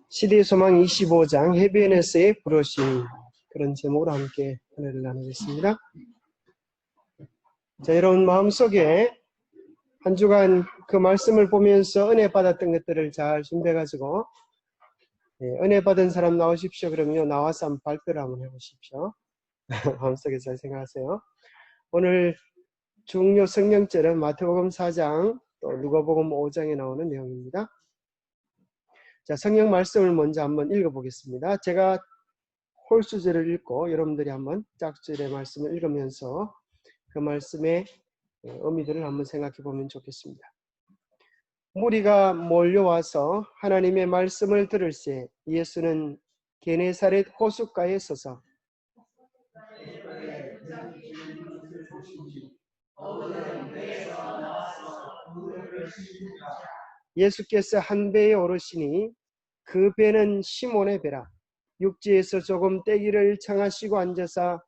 시대의 소망 25장 해변에서의 부르심, 그런 제목으로 함께 은혜를 나누겠습니다. 자, 여러분 마음속에 한 주간 그 말씀을 보면서 은혜 받았던 것들을 잘 준비해가지고 은혜 받은 사람 나오십시오. 그러면요, 나와서 한번 발표를 한번 해보십시오. 마음속에 잘 생각하세요. 오늘 중요 성령절은 마태복음 4장 또 누가복음 5장에 나오는 내용입니다. 자, 성경 말씀을 먼저 한번 읽어보겠습니다. 제가 홀수절을 읽고 여러분들이 한번 짝절의 말씀을 읽으면서 그 말씀의 의미들을 한번 생각해 보면 좋겠습니다. 무리가 몰려와서 하나님의 말씀을 들을새 예수는 게네사렛 호숫가에 서서 예수께서 한 배에 오르시니 그 배는 시몬의 배라. 육지에서 조금 떼기를 청하시고 앉아서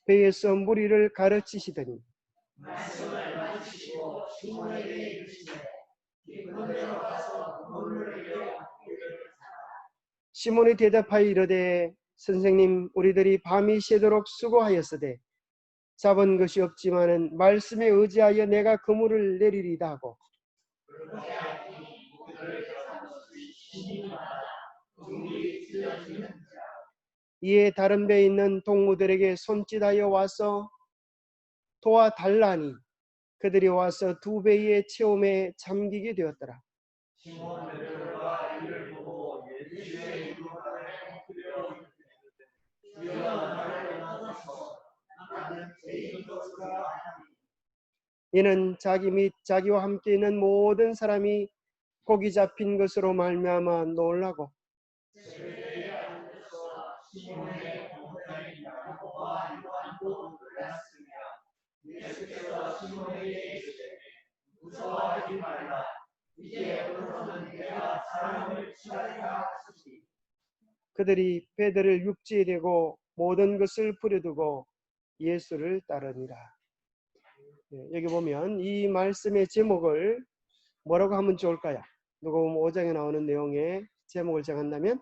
배에서 무리를 가르치시더니 말씀을 마치시고 시몬에게 이르시되 깊은데로 가서 그물을 내어 시몬이 대답하여 이르되 선생님, 우리들이 밤이 새도록 수고하였으되 잡은 것이 없지만은 말씀에 의지하여 내가 그물을 내리리다 하고 이에 다른 배에 있는 동무들에게 손짓하여 와서 도와달라니 그들이 와서 두 배의 체험에 잠기게 되었더라. 이는 자기 및 자기와 함께 있는 모든 사람이 고기 잡힌 것으로 말미암아 놀라고 그들이 배들을 육지에 대고 모든 것을 버려두고 예수를 따르니라. 여기 보면 이 말씀의 제목을 뭐라고 하면 좋을까요? 누가복음 5장에 나오는 내용의 제목을 정한다면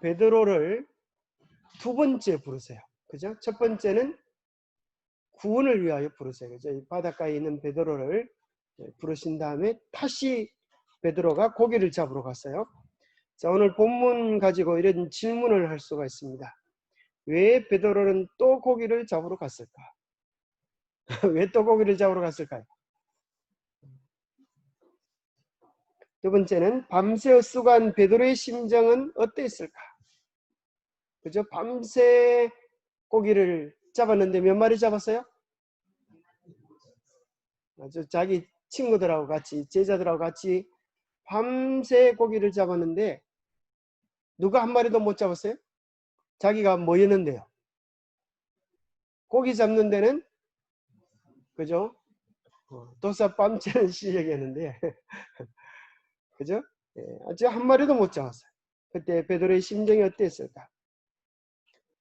베드로를 두 번째 부르세요. 그죠? 첫 번째는 구원을 위하여 부르세요. 그죠? 이 바닷가에 있는 베드로를 부르신 다음에 다시 베드로가 고기를 잡으러 갔어요. 자, 오늘 본문 가지고 이런 질문을 할 수가 있습니다. 왜 베드로는 또 고기를 잡으러 갔을까? 왜 또 고기를 잡으러 갔을까요? 두 번째는 밤새 수고한 베드로의 심정은 어땠을까? 그죠? 밤새 고기를 잡았는데 몇 마리 잡았어요? 아주 자기 친구들하고 같이, 제자들하고 같이 밤새 고기를 잡았는데 누가 한 마리도 못 잡았어요? 자기가 뭐였는데요? 고기 잡는 데는 그죠? 도사 밤새는 실력이었는데 그죠? 아주 한 마리도 못 잡았어요. 그때 베드로의 심정이 어땠을까?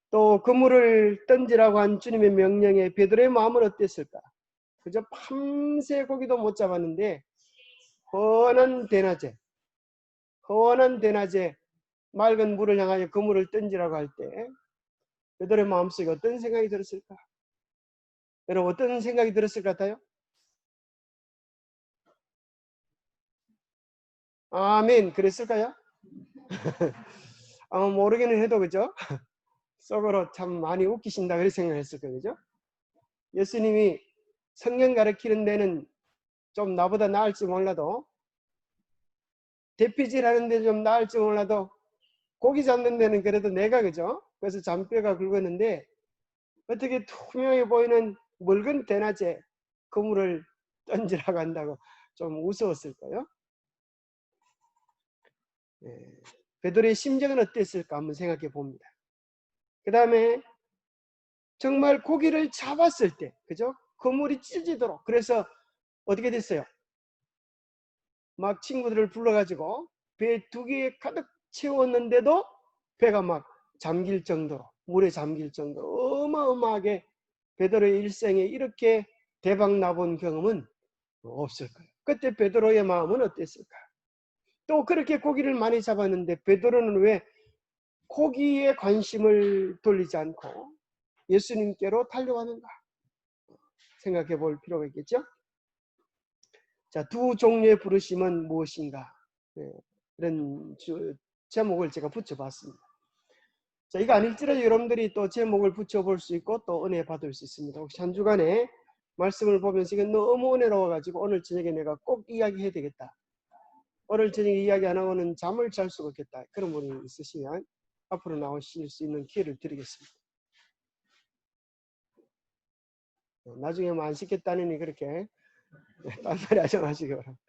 또 그물을 던지라고 한 주님의 명령에 베드로의 마음은 어땠을까? 그저 밤새 고기도 못 잡았는데 헌한 대낮에 맑은 물을 향하여 그물을 던지라고 할 때 베드로의 마음속에 어떤 생각이 들었을까? 여러분 어떤 생각이 들었을 것 같아요? 아멘. 그랬을까요? 모르기는 해도 그죠? 속으로 참 많이 웃기신다 그렇게 생각했을 거예요. 그죠? 예수님이 성경 가르치는 데는 좀 나보다 나을지 몰라도 대피질 하는 데 좀 나을지 몰라도 고기 잡는 데는 그래도 내가 그죠? 그래서 잔뼈가 굵었는데 어떻게 투명해 보이는 묽은 대낮에 그물을 던지라고 한다고 좀 우스웠을 거예요. 베드로의 심정은 어땠을까 한번 생각해 봅니다. 그 다음에 정말 고기를 잡았을 때 그죠? 그물이 찢어지도록 그래서 어떻게 됐어요? 막 친구들을 불러가지고 배 2개에 가득 채웠는데도 배가 막 잠길 정도로 물에 잠길 정도로 어마어마하게 베드로의 일생에 이렇게 대박 나본 경험은 없을 거예요. 그때 베드로의 마음은 어땠을까? 또 그렇게 고기를 많이 잡았는데 베드로는 왜 고기에 관심을 돌리지 않고 예수님께로 달려가는가? 생각해 볼 필요가 있겠죠? 자, 두 종류의 부르심은 무엇인가? 네, 이런 제목을 제가 붙여봤습니다. 자, 이거 아닐지라도 여러분들이 또 제목을 붙여볼 수 있고 또 은혜 받을 수 있습니다. 혹시 한 주간에 말씀을 보면서 이게 너무 은혜로워가지고 오늘 저녁에 내가 꼭 이야기해야 되겠다. 오늘 저녁에 이야기 안 하고는 잠을 잘 수가 없겠다. 그런 분이 있으시면 앞으로 나오실 수 있는 기회를 드리겠습니다. 나중에 뭐 안 시켰다느니 그렇게 딴소리 하지 마시기 바랍니다.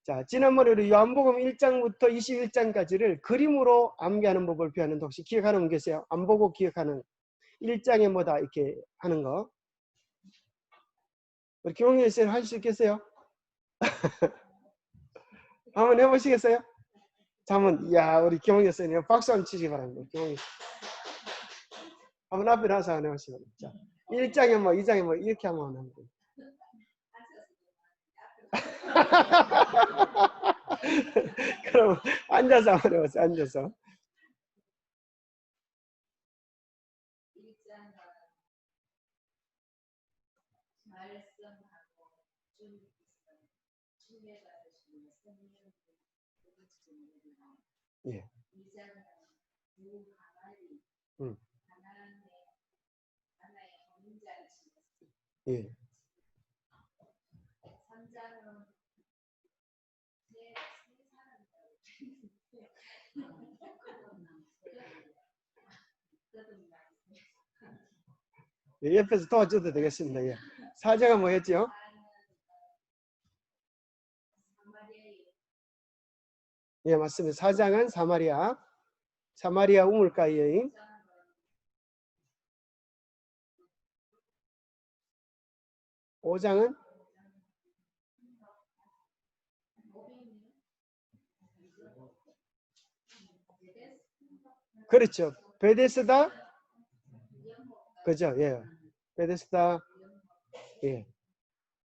자, 지난번에 우리 요한복음 1장부터 21장까지를 그림으로 암기하는 법을 배웠는데 혹시 기억하는 분 계세요? 안 보고 기억하는 1장에 뭐다 이렇게 하는 거. 우리 김홍일 쌤 할 수 있겠어요? 한번 해보시겠어요? 자, 한번, 야, 우리 김홍일 쌤 박수 한번 치시기 바랍니다. 김홍일 쌤. 한번 앞에 나와서 한번 해보시기 바랍니다. 자, 1장에 뭐, 2장에 뭐, 이렇게 한번 하면 됩니다. 그럼 앉아서 한번 해보세요. 앉아서. 예. 예. 예, 옆에서 도와줘도 되겠습니다. 예. 사자가 뭐였죠? 예, 맞습니다. 사장은 사마리아 우물가의 여인. 오장은 그렇죠. 베데스다. 그죠? 예. 베데스다. 예.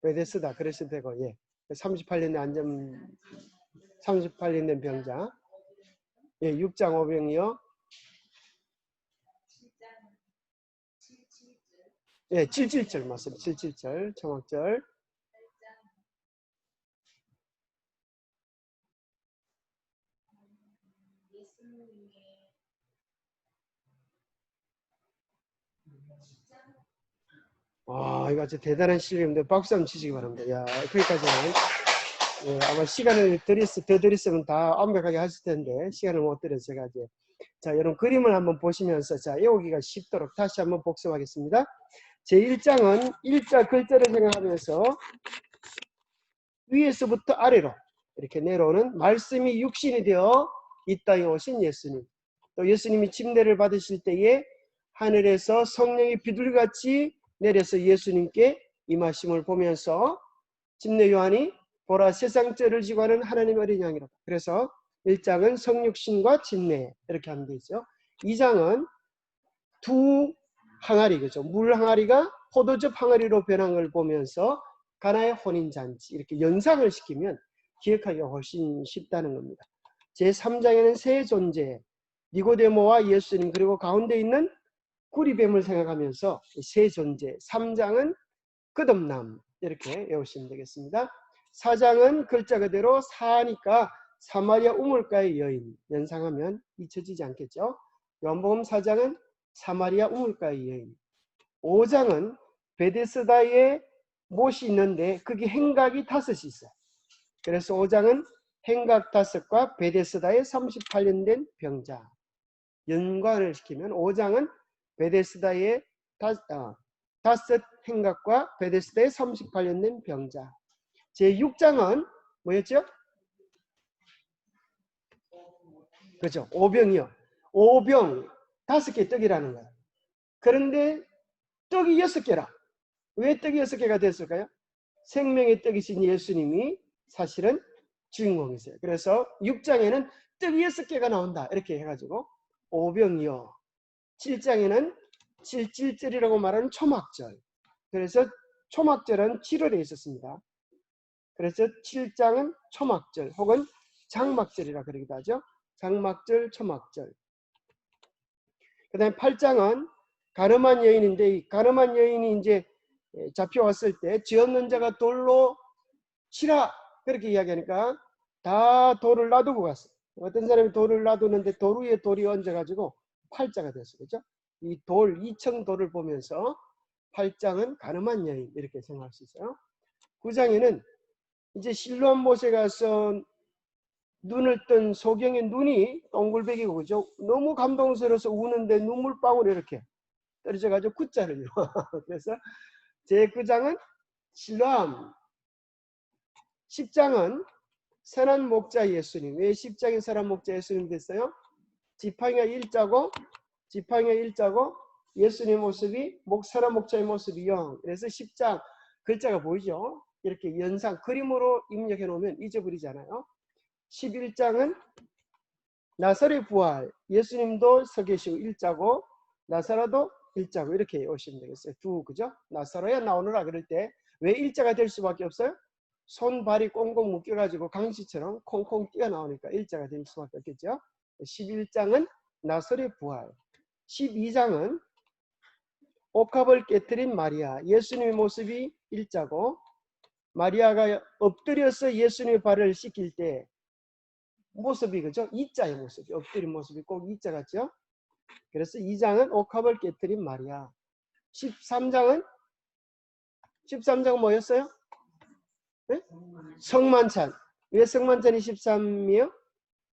베데스다. 그러셔도 되고, 예. 38년 안전, 38년 된 병자. 예, 6장 5병이요. 예, 77절 맞습니다. 77절, 정확절. 와, 이거 아주 대단한 실력인데 박수 한번 치시기 바랍니다. 야, 거기까지는. 예, 아마 시간을 더 드렸으면 다 완벽하게 하실 텐데, 시간을 못 드려서 제가 이제. 자, 여러분 그림을 한번 보시면서, 자, 외우기가 쉽도록 다시 한번 복습하겠습니다. 제1장은 일자 글자를 생각하면서 위에서부터 아래로 이렇게 내려오는 말씀이 육신이 되어 이 땅에 오신 예수님. 또 예수님이 침례를 받으실 때에 하늘에서 성령이 비둘기같이 내려서 예수님께 임하심을 보면서 침례 요한이 보라 세상 죄를 지고 하는 하나님의 어린 양이라. 그래서 1장은 성육신과 침례 이렇게 하면 되죠. 2장은 두 항아리, 그죠? 물 항아리가 포도즙 항아리로 변한 걸 보면서 가나의 혼인잔치 이렇게 연상을 시키면 기억하기가 훨씬 쉽다는 겁니다. 제3장에는 세 존재, 니고데모와 예수님 그리고 가운데 있는 구리뱀을 생각하면서 세 존재, 3장은 끝없남 이렇게 외우시면 되겠습니다. 4장은 글자 그대로 사니까 사마리아 우물가의 여인 연상하면 잊혀지지 않겠죠. 요한복음 4장은 사마리아 우물가의 여인. 5장은 베데스다에 못이 있는데 그게 행각이 5이 있어요. 그래서 5장은 행각 5과 베데스다의 38년 된 병자 연관을 시키면 5장은 베데스다의 5 행각과 베데스다의 38년 된 병자. 제6장은 뭐였죠? 그렇죠. 오병이요. 오병 5개 떡이라는 거예요. 그런데 떡이 6개라. 왜 떡이 6개가 됐을까요? 생명의 떡이신 예수님이 사실은 주인공이세요. 그래서 6장에는 떡이 6개가 나온다. 이렇게 해가지고 오병이요. 7장에는 칠칠절이라고 말하는 초막절. 그래서 초막절은 7월에 있었습니다. 그래서 7장은 초막절 혹은 장막절이라 그러기도 하죠. 장막절, 초막절. 그 다음에 8장은 가늠한 여인인데, 이 가늠한 여인이 이제 잡혀왔을 때 죄 없는 자가 돌로 치라 그렇게 이야기하니까 다 돌을 놔두고 갔어요. 어떤 사람이 돌을 놔두는데 돌 위에 돌이 얹어가지고 팔자가 됐어요. 그죠? 이 돌, 2층 돌을 보면서 8장은 가늠한 여인 이렇게 생각할 수 있어요. 9장에는 이제 실로암 못에 가서 눈을 뜬 소경의 눈이 동글베기고 그죠? 너무 감동스러워서 우는데 눈물방울이 이렇게 떨어져가지고 구자를 이뤄. 그래서 제9장은 실로암, 10장은 선한 목자 예수님. 왜 10장에 선한 목자 예수님 됐어요? 지팡이가 일자고 예수님의 모습이 선한 목자의 모습이 영. 그래서 10장 글자가 보이죠? 이렇게 연상 그림으로 입력해 놓으면 잊어버리잖아요. 11장은 나사렛 부활. 예수님도 서 계시고 일자고 나사로도 일자고 이렇게 오시면 되겠어요. 그죠? 나사로야 나오느라 그럴 때 왜 일자가 될 수밖에 없어요? 손 발이 꽁꽁 묶여가지고 강시처럼 콩콩 뛰어나오니까 일자가 될 수밖에 없겠죠. 11장은 나사렛 부활. 12장은 옥합을 깨뜨린 마리아. 예수님의 모습이 일자고 마리아가 엎드려서 예수님의 발을 씻길 때 모습이 그죠? 이자의 모습이 엎드린 모습이 꼭 이자 같죠? 그래서 2장은 옥합을 깨뜨린 마리아. 13장은 뭐였어요? 네? 성만찬. 왜 성만찬이 13이요?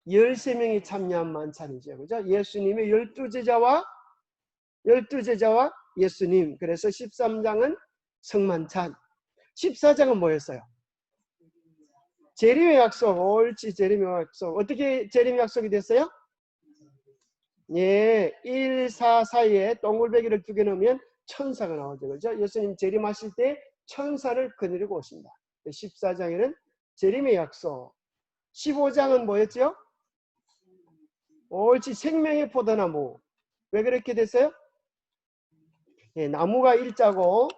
13명이 참여한 만찬이죠. 그죠? 예수님의 12제자와 예수님. 그래서 13장은 성만찬. 14장은 뭐였어요? 재림의 약속. 옳지, 재림의 약속. 어떻게 재림의 약속이 됐어요? 예, 1, 4 사이에 동글베기를 2개 넣으면 천사가 나오죠. 그죠? 예수님 재림하실 때 천사를 거느리고 오신다. 14장에는 재림의 약속. 15장은 뭐였죠? 옳지, 생명의 포도나무. 왜 그렇게 됐어요? 예, 나무가 일자고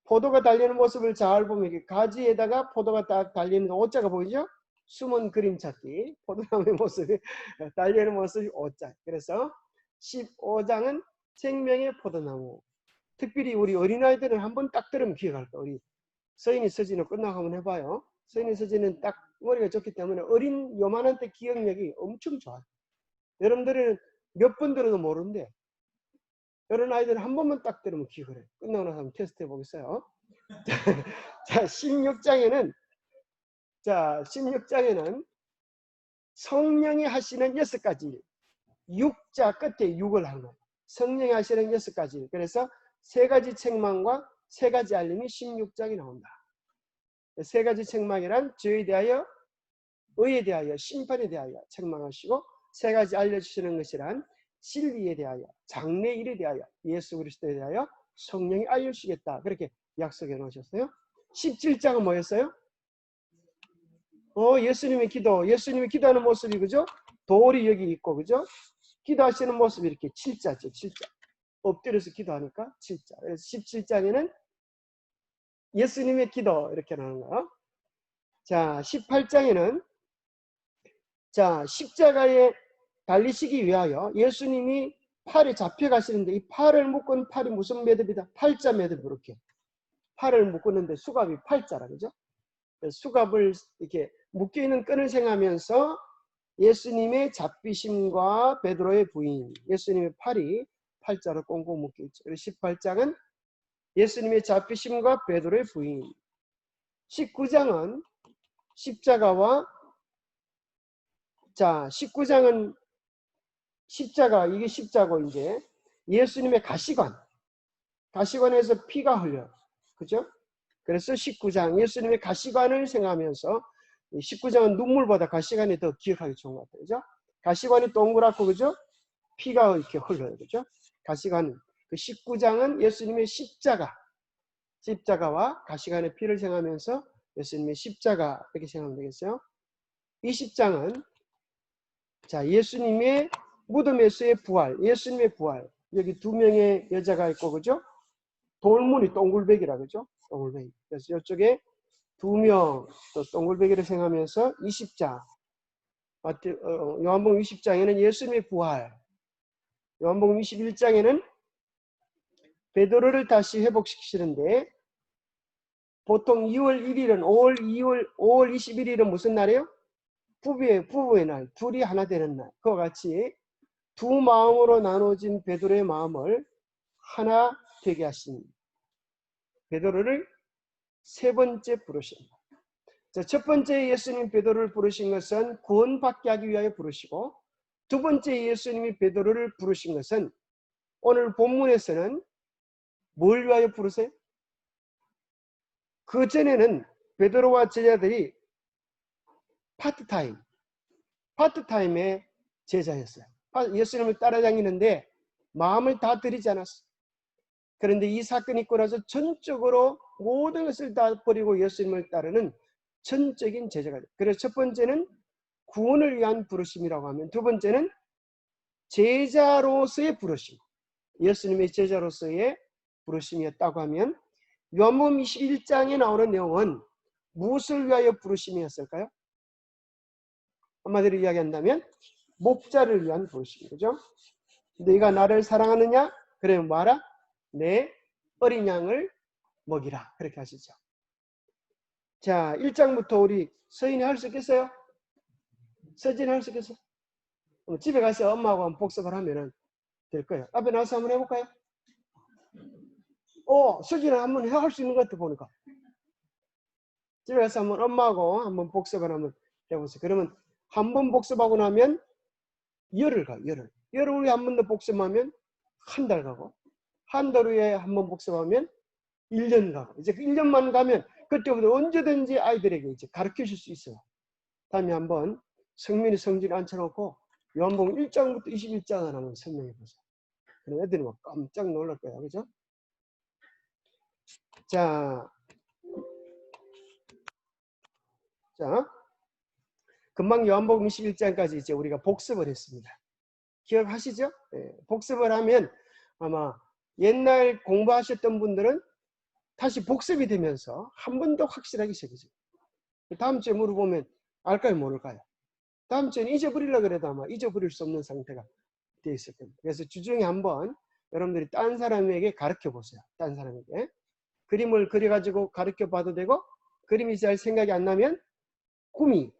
포도가 달리는 모습을 잘 보면 이렇게 가지에다가 포도가 딱 달리는 오자가 보이죠? 숨은 그림 찾기. 포도나무의 모습이 달리는 모습이 오자. 그래서 15장은 생명의 포도나무. 특별히 우리 어린아이들은 한번 딱 들으면 기억할 거예요. 우리 서인이 서진은 끝나고 한번 해봐요. 서인이 서진은 딱 머리가 좋기 때문에 어린 요만한 때 기억력이 엄청 좋아요. 여러분들은 몇 번 들어도 모르는데 어린아이들은 한 번만 딱 들으면 기억을 해요. 끝나고 나서 한번 테스트 해보겠어요. 자, 16장에는 성령이 하시는 6가지 일. 6자 끝에 6을 하는 거예요. 성령이 하시는 6가지 일. 그래서 3가지 책망과 3가지 알림이 16장이 나온다. 3가지 책망이란 죄에 대하여, 의에 대하여, 심판에 대하여 책망하시고 3가지 알려주시는 것이란 진리에 대하여, 장래일에 대하여, 예수 그리스도에 대하여 성령이 알려주시겠다. 그렇게 약속해 놓으셨어요. 17장은 뭐였어요? 예수님의 기도. 예수님이 기도하는 모습이 그죠? 돌이 여기 있고 그죠? 기도하시는 모습이 이렇게 7자죠. 7자. 엎드려서 기도하니까 7자. 그래서 17장에는 예수님의 기도 이렇게 나오는 거예요. 자, 18장에는 자, 십자가에 달리시기 위하여 예수님이 팔에 잡혀가시는데 이 팔을 묶은 팔이 무슨 매듭이다? 팔자 매듭. 이렇게 팔을 묶었는데 수갑이 팔자라 그죠? 수갑을 이렇게 묶여있는 끈을 생하면서 예수님의 잡히심과 베드로의 부인, 예수님의 팔이 팔자로 꽁꽁 묶여있죠. 그래서 18장은 예수님의 잡히심과 베드로의 부인, 19장은 십자가와, 자, 19장은 십자가, 이게 십자고 이제 예수님의 가시관에서 피가 흘려. 그죠? 그래서 19장 예수님의 가시관을 생각하면서 19장은 눈물보다 가시관이 더 기억하기 좋은 것 같아요. 그죠? 가시관이 동그랗고 그죠? 피가 이렇게 흘러요. 그죠? 가시관은 그 19장은 예수님의 십자가와 가시관의 피를 생각하면서 예수님의 십자가 이렇게 생각하면 되겠어요. 20장은 자, 예수님의 무덤에서의 부활, 예수님의 부활. 여기 2명의 여자가 있고 그죠? 돌문이 동글베기라 그죠? 동글베기. 그래서 이쪽에 2명 또 동글베개를 생각하면서 20장 요한복음 20장에는 예수님의 부활, 요한복음 21장에는 베드로를 다시 회복시키시는데 보통 2월 1일은 5월 21일은 무슨 날이에요? 부부의 날, 둘이 하나 되는 날. 그와 같이 두 마음으로 나눠진 베드로의 마음을 하나 되게 하신 베드로를 세 번째 부르십니다. 자, 첫 번째 예수님 베드로를 부르신 것은 구원받게 하기 위하여 부르시고, 두 번째 예수님이 베드로를 부르신 것은 오늘 본문에서는 뭘 위하여 부르세요? 그 전에는 베드로와 제자들이 파트타임의 제자였어요. 예수님을 따라다니는데 마음을 다 들이지 않았어요. 그런데 이 사건이 있고 나서 전적으로 모든 것을 다 버리고 예수님을 따르는 전적인 제자가 돼요. 그래서 첫 번째는 구원을 위한 부르심이라고 하면, 두 번째는 제자로서의 부르심, 예수님의 제자로서의 부르심이었다고 하면, 요한복음 21장에 나오는 내용은 무엇을 위하여 부르심이었을까요? 한마디로 이야기한다면 목자를 위한 부르심이죠. 네가 나를 사랑하느냐? 그러면 뭐하라? 내 어린 양을 먹이라. 그렇게 하시죠. 자, 1장부터 우리 서인이 할 수 있겠어요? 서진이 할 수 있겠어요? 집에 가서 엄마하고 한번 복습을 하면 될 거예요. 앞에 나와서 한번 해볼까요? 서진이 한번 할 수 있는 것 같아 보니까. 집에 가서 한번 엄마하고 한번 복습을 한번 해보세요. 그러면 한 번 복습하고 나면 열흘 가요. 열흘 후에 한 번 더 복습하면 한 달 가고, 한 달 후에 한 번 복습하면 1년 가고, 이제 1년만 가면 그때부터 언제든지 아이들에게 이제 가르쳐 줄 수 있어요. 다음에 한번 성민이 성진이 앉혀놓고 요한복음 1장부터 21장을 한번 설명해 보세요. 그럼 애들이 막 깜짝 놀랄 거예요. 그죠? 자, 금방 요한복음 21장까지 이제 우리가 복습을 했습니다. 기억하시죠? 네, 복습을 하면 아마 옛날 공부하셨던 분들은 다시 복습이 되면서 한 번 더 확실하게 새겨져요. 다음 주에 물어보면 알까요, 모를까요? 다음 주에는 잊어버리려고 그래도 아마 잊어버릴 수 없는 상태가 되어 있을 겁니다. 그래서 주중에 한번 여러분들이 딴 사람에게 가르쳐 보세요. 딴 사람에게. 그림을 그려가지고 가르쳐 봐도 되고, 그림이 잘 생각이 안 나면 꿈이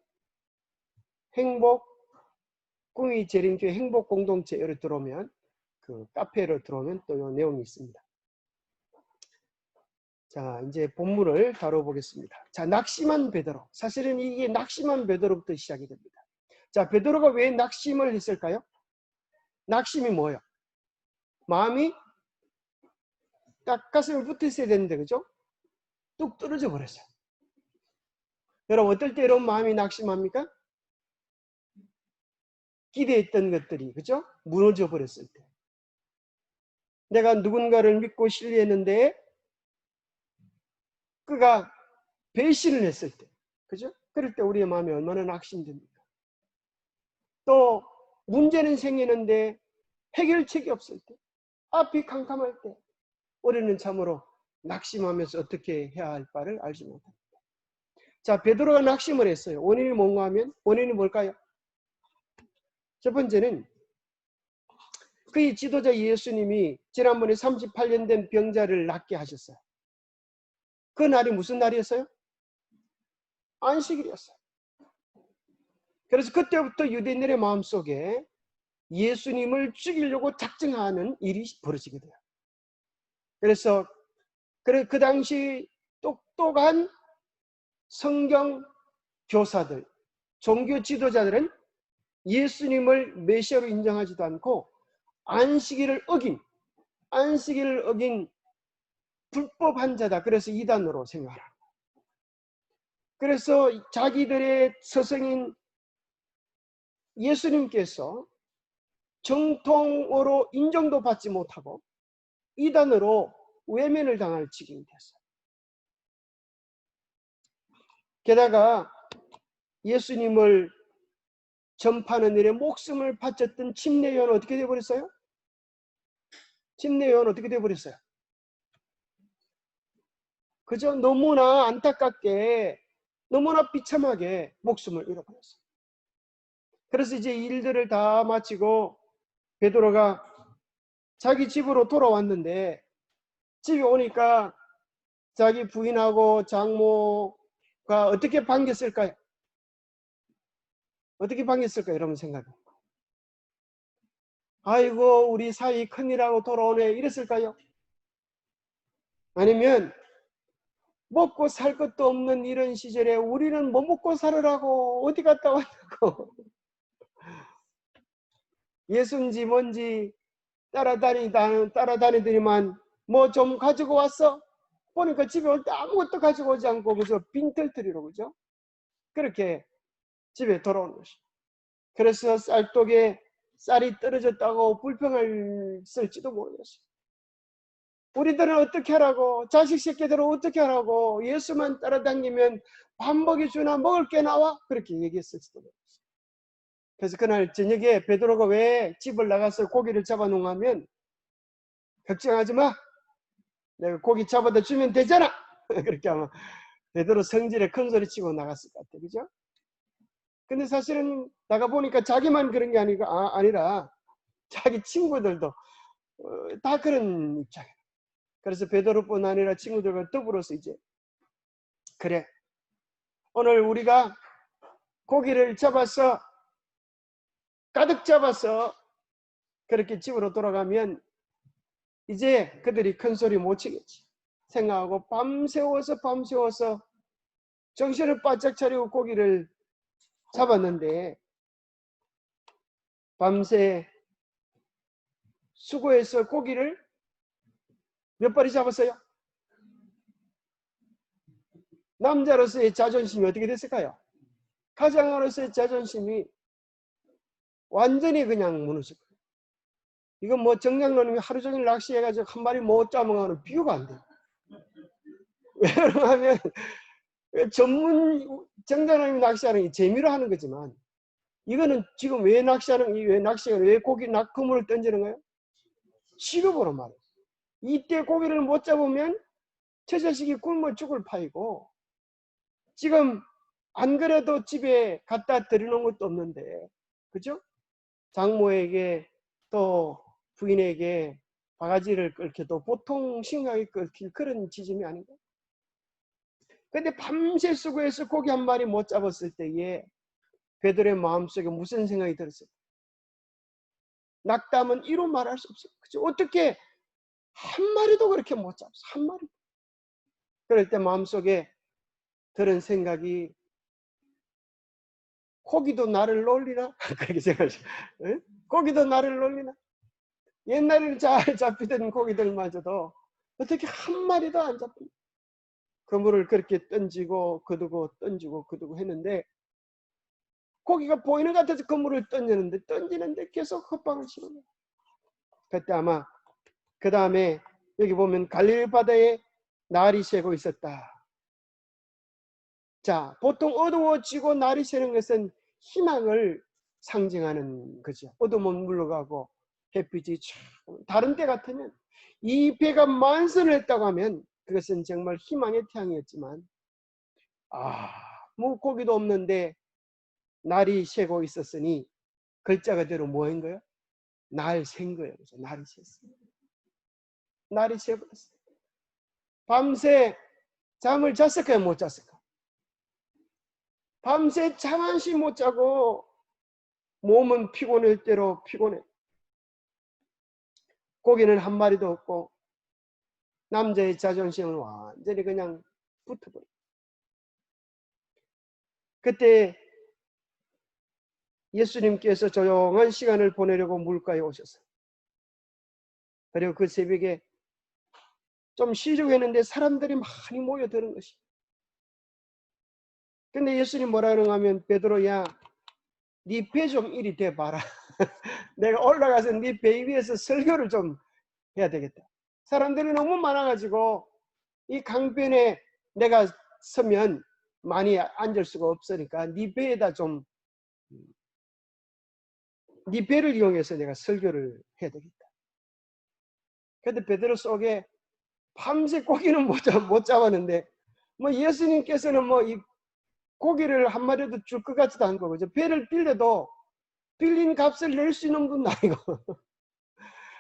재림교회 행복 공동체로 들어오면, 그 카페로 들어오면 또 이 내용이 있습니다. 자, 이제 본문을 다뤄보겠습니다. 자, 낙심한 베드로. 사실은 이게 낙심한 베드로부터 시작이 됩니다. 자, 베드로가 왜 낙심을 했을까요? 낙심이 뭐예요? 마음이 딱 가슴에 붙어 있어야 되는데, 그죠? 뚝 떨어져 버렸어요. 여러분, 어떨 때 이런 마음이 낙심합니까? 기대했던 것들이, 그죠? 무너져 버렸을 때. 내가 누군가를 믿고 신뢰했는데 그가 배신을 했을 때, 그죠? 그럴 때 우리의 마음이 얼마나 낙심됩니까? 또 문제는 생기는데 해결책이 없을 때, 앞이 캄캄할 때 우리는 참으로 낙심하면서 어떻게 해야 할 바를 알지 못합니다. 자, 베드로가 낙심을 했어요. 원인이 뭔가 하면, 원인이 뭘까요? 첫 번째는 그의 지도자 예수님이 지난번에 38년 된 병자를 낫게 하셨어요. 그 날이 무슨 날이었어요? 안식일이었어요. 그래서 그때부터 유대인들의 마음속에 예수님을 죽이려고 작정하는 일이 벌어지게 돼요. 그래서 그 당시 똑똑한 성경 교사들, 종교 지도자들은 예수님을 메시아로 인정하지도 않고 안식일을 어긴 불법한 자다. 그래서 이단으로 생각하라. 그래서 자기들의 스승인 예수님께서 정통으로 인정도 받지 못하고 이단으로 외면을 당할 지경이 됐어요. 게다가 예수님을 전파하는 일에 목숨을 바쳤던 침례요한은 어떻게 되어버렸어요? 침례요한은 어떻게 되어버렸어요? 그저 너무나 안타깝게, 너무나 비참하게 목숨을 잃어버렸어요. 그래서 이제 일들을 다 마치고 베드로가 자기 집으로 돌아왔는데, 집에 오니까 자기 부인하고 장모가 어떻게 반겼을까요? 어떻게 반겼을까요? 여러분 생각해. 아이고 우리 사이 큰일하고 돌아오네 이랬을까요? 아니면 먹고 살 것도 없는 이런 시절에 우리는 뭐 먹고 살으라고 어디 갔다 왔냐고 예수인지 뭔지 따라다니더니만 뭐 좀 가지고 왔어? 보니까 집에 올 때 아무것도 가지고 오지 않고 그저 빈털터리로, 그죠? 그렇게 집에 돌아오는 것이. 그래서 쌀독에 쌀이 떨어졌다고 불평을 쓸지도 모르겠어요. 우리들은 어떻게 하라고, 자식 새끼들은 어떻게 하라고, 예수만 따라다니면 밥 먹여주나 먹을 게 나와? 그렇게 얘기했을지도 모르겠어요. 그래서 그날 저녁에 베드로가 왜 집을 나가서 고기를 잡아놓으면, 걱정하지 마, 내가 고기 잡아다 주면 되잖아. 그렇게 하면 베드로 성질에 큰 소리 치고 나갔을 것 같아요. 그죠? 근데 사실은 나가보니까 자기만 그런 게 아니라 자기 친구들도 다 그런 입장이에요. 그래서 베드로뿐 아니라 친구들과 더불어서 이제, 그래, 오늘 우리가 고기를 잡아서 가득 잡아서 그렇게 집으로 돌아가면 이제 그들이 큰 소리 못 치겠지 생각하고 밤새워서 정신을 바짝 차리고 고기를 잡았는데, 밤새 수고해서 고기를 몇 마리 잡았어요? 남자로서의 자존심이 어떻게 됐을까요? 가장으로서의 자존심이 완전히 그냥 무너질 거예요. 이건 뭐 정장로님이 하루 종일 낚시해가지고 한 마리 못 잡아가는 비교가 안 돼요. 왜 그러냐면 전문 정장로님이 낚시하는 게 재미로 하는 거지만, 이거는 지금 왜 고기 그물을 던지는 거예요? 식업으로 말이에요. 이때 고기를 못 잡으면 저 자식이 굶어 죽을 파이고, 지금 안 그래도 집에 갖다 드려놓은 것도 없는데, 그죠? 장모에게 또 부인에게 바가지를 끓여도 보통 심하게 끓일 그런 지짐이 아닌가? 근데 밤새 수고해서 고기 한 마리 못 잡았을 때에 베드로의 마음속에 무슨 생각이 들었어요? 낙담은 이로 말할 수 없어요. 그죠? 어떻게 한 마리도 그렇게 못 잡았어? 한 마리. 그럴 때 마음속에 들은 생각이, 고기도 나를 놀리나? 그렇게 생각하죠. 고기도 나를 놀리나? 옛날에는 잘 잡히던 고기들마저도 어떻게 한 마리도 안 잡힌다. 그물을 그렇게 던지고 던지고 했는데, 고기가 보이는 것 같아서 그물을 던지는데 계속 헛방을 치는 거예요. 그때 아마 그 다음에 여기 보면 갈릴리 바다에 날이 새고 있었다. 자, 보통 어두워지고 날이 새는 것은 희망을 상징하는 거죠. 어둠은 물러가고 햇빛이 다른 때 같으면, 이 배가 만선을 했다고 하면 그것은 정말 희망의 태양이었지만, 고기도 없는데 날이 새고 있었으니 글자 그대로 뭐인 거예요? 날 샌 거예요. 그래서 날이 샜어요. 날이 새버렸어요. 밤새 잠을 잤을까요? 못 잤을까? 밤새 잠 한시 못 자고 몸은 피곤할 대로 피곤해. 고기는 한 마리도 없고 남자의 자존심은 완전히 그냥 붙어버려. 그때 예수님께서 조용한 시간을 보내려고 물가에 오셨어요. 그리고 그 새벽에 좀 쉬려고 했는데 사람들이 많이 모여드는 것이. 근데 예수님 뭐라 그러냐 하면, 베드로야, 네 배 좀 이리 대봐라. 내가 올라가서 네 배 위에서 설교를 좀 해야 되겠다. 사람들이 너무 많아가지고 이 강변에 내가 서면 많이 앉을 수가 없으니까 네 배에다 좀, 네 배를 이용해서 내가 설교를 해야 되겠다. 근데 베드로 속에 밤새 고기는 못 잡았는데 뭐 예수님께서는 뭐 이 고기를 한 마리도 줄 것 같지도 않고, 그죠? 배를 빌려도 빌린 값을 낼 수 있는 분도 아니고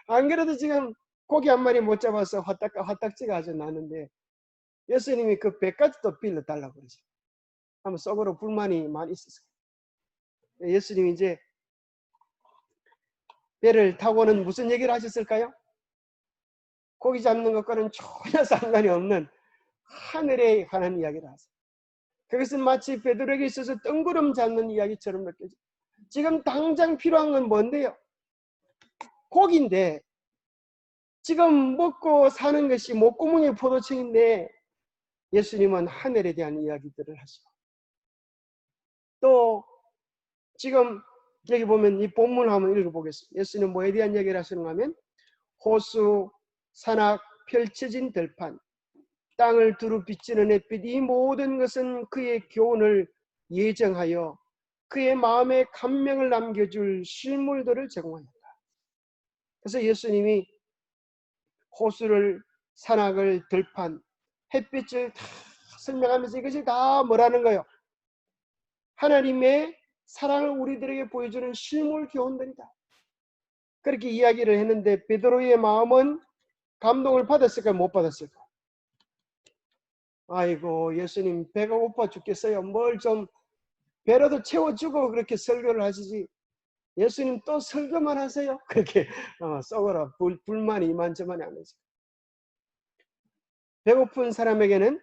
안 그래도 지금 고기 한 마리 못 잡아서 화딱지가 아주 나는데 예수님이 그 배까지도 빌려달라고 그러죠. 아마 속으로 불만이 많이 있었어요. 예수님이 이제 배를 타고는 무슨 얘기를 하셨을까요? 고기 잡는 것과는 전혀 상관이 없는 하늘에 관한 이야기를 하세요. 그것은 마치 베드로에게 있어서 뜬구름 잡는 이야기처럼 느껴져요. 지금 당장 필요한 건 뭔데요? 고기인데 지금 먹고 사는 것이 목구멍에 포도청인데 예수님은 하늘에 대한 이야기들을 하시고, 또 지금 여기 보면 이 본문을 한번 읽어보겠습니다. 예수님 뭐에 대한 얘기를 하시는가 하면 호수, 산악, 펼쳐진 들판, 땅을 두루 비치는 햇빛, 이 모든 것은 그의 교훈을 예정하여 그의 마음에 감명을 남겨줄 실물들을 제공하였다. 그래서 예수님이 호수를, 산악을, 들판, 햇빛을 다 설명하면서 이것이 다 뭐라는 거예요? 하나님의 사랑을 우리들에게 보여주는 실물 교훈들이다. 그렇게 이야기를 했는데 베드로의 마음은 감동을 받았을까 못 받았을까? 아이고 예수님 배가 고파 죽겠어요. 뭘 좀 배라도 채워주고 그렇게 설교를 하시지. 예수님 또 설교만 하세요. 그렇게 속으로 불만이 이만저만이 아니지. 배고픈 사람에게는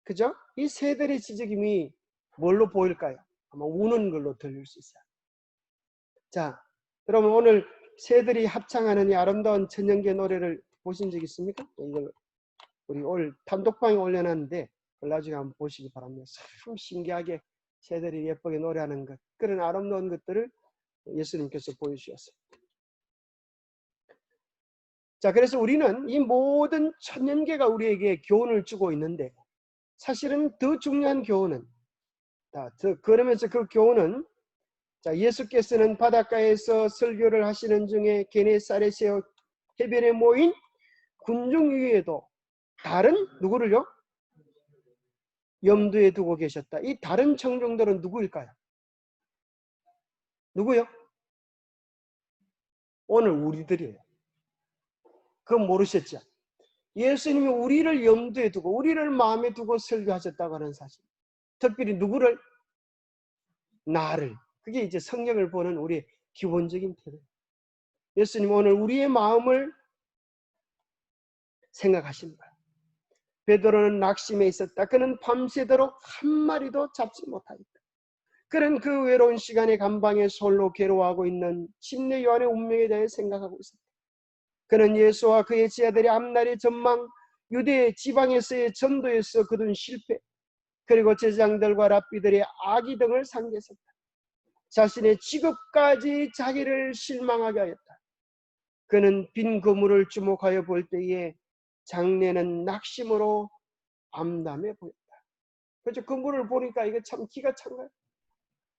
그죠? 이 새들의 지저김이 뭘로 보일까요? 아마 우는 걸로 들릴 수 있어요. 자, 여러분 오늘 새들이 합창하는 이 아름다운 천연계 노래를 보신 적 있습니까? 이걸 우리 올 단독방에 올려놨는데 그걸 나중에 한번 보시기 바랍니다. 참 신기하게 새들이 예쁘게 노래하는 것, 그런 아름다운 것들을 예수님께서 보여주셨어요. 자, 그래서 우리는 이 모든 천연계가 우리에게 교훈을 주고 있는데 사실은 더 중요한 교훈은, 그러면서 그 교훈은, 자, 예수께서는 바닷가에서 설교를 하시는 중에 게네사렛의 해변에 모인 군중 위에도 다른 누구를요? 염두에 두고 계셨다. 이 다른 청중들은 누구일까요? 누구요? 오늘 우리들이에요. 그건 모르셨죠? 예수님이 우리를 염두에 두고 우리를 마음에 두고 설교하셨다고 하는 사실. 특별히 누구를? 나를. 그게 이제 성경을 보는 우리의 기본적인 태도. 예수님 오늘 우리의 마음을 생각하십니다. 베드로는 낙심에 있었다. 그는 밤새도록 한 마리도 잡지 못하였다. 그는 그 외로운 시간에 감방에 홀로 괴로워하고 있는 침례 요한의 운명에 대해 생각하고 있었다. 그는 예수와 그의 제자들의 앞날의 전망, 유대 지방에서의 전도에서 거둔 실패, 그리고 제장들과 랍비들의 악의 등을 상기했었다. 자신의 직업까지 자기를 실망하게 하였다. 그는 빈 그물을 주목하여 볼 때에 장래는 낙심으로 암담해 보였다. 그렇죠? 그물을 보니까 이게 참 기가 찬 거예요.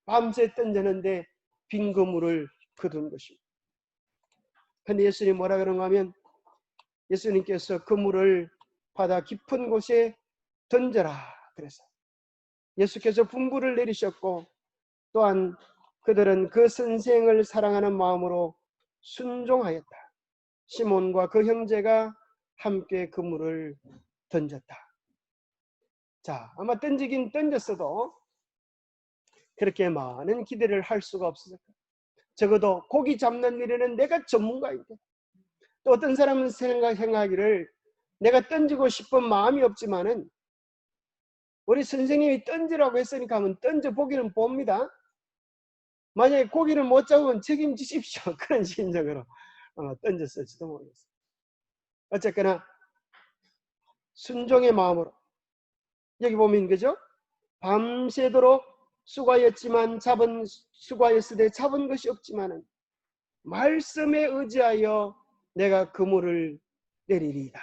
밤새 던졌는데 빈 그물을 거둔 것입니다. 근데 예수님 뭐라 그런가 하면 예수님께서 그물을 바다 깊은 곳에 던져라 그래서 예수께서 분부를 내리셨고 또한 그들은 그 선생을 사랑하는 마음으로 순종하였다. 시몬과 그 형제가 함께 그물을 던졌다. 자, 아마 던지긴 던졌어도 그렇게 많은 기대를 할 수가 없었을 거예요. 적어도 고기 잡는 일에는 내가 전문가인데, 또 어떤 사람은 생각하기를 내가 던지고 싶은 마음이 없지만은 우리 선생님이 던지라고 했으니까 한번 던져보기는 봅니다. 만약에 고기를 못 잡으면 책임지십시오. 그런 심정으로 던졌을지도 모르겠어요. 어쨌거나 순종의 마음으로, 여기 보면 그죠? 밤새도록 수고하였을 때 잡은 것이 없지만은 말씀에 의지하여 내가 그물을 내리리이다.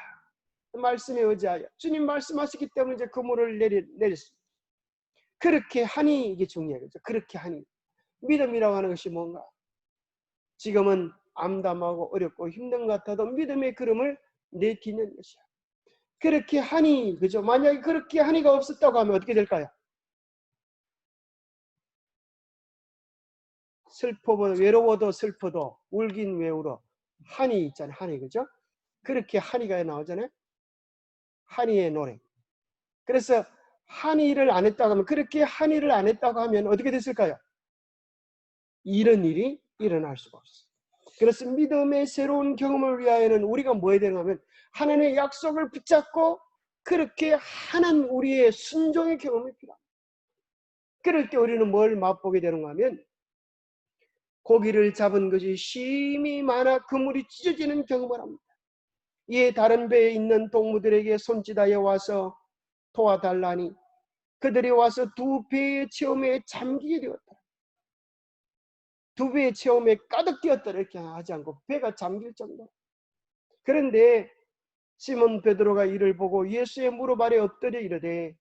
말씀에 의지하여 주님 말씀하시기 때문에 이제 그물을 내렸습니다. 그렇게 하니 이게 중요해요. 그렇게 하니 믿음이라고 하는 것이 뭔가? 지금은 암담하고 어렵고 힘든 것 같아도 믿음의 걸음을 내딛는 것이야. 그렇게 한이, 그죠? 만약에 그렇게 한이가 없었다고 하면 어떻게 될까요? 외로워도 슬퍼도 울긴 왜 울어? 한이 있잖아요. 한이, 그죠? 그렇게 한이가 나오잖아요. 한이의 노래. 그래서 한이를 안 했다고 하면, 그렇게 한이를 안 했다고 하면 어떻게 됐을까요? 이런 일이 일어날 수가 없어요. 그래서 믿음의 새로운 경험을 위하여는 우리가 뭐 해야 되는가 하면 하나님의 약속을 붙잡고 그렇게 하는 우리의 순종의 경험이 필요합니다. 그럴 때 우리는 뭘 맛보게 되는가 하면 고기를 잡은 것이 심히 많아 그물이 찢어지는 경험을 합니다. 이에 다른 배에 있는 동무들에게 손짓하여 와서 도와달라니 그들이 와서 두 배의 체험에 잠기게 되었다. 두 배의 체험에 가득 뛰었다 이렇게 하지 않고 배가 잠길 정도. 그런데 시몬 베드로가 이를 보고 예수의 무릎 아래 엎드려 이르되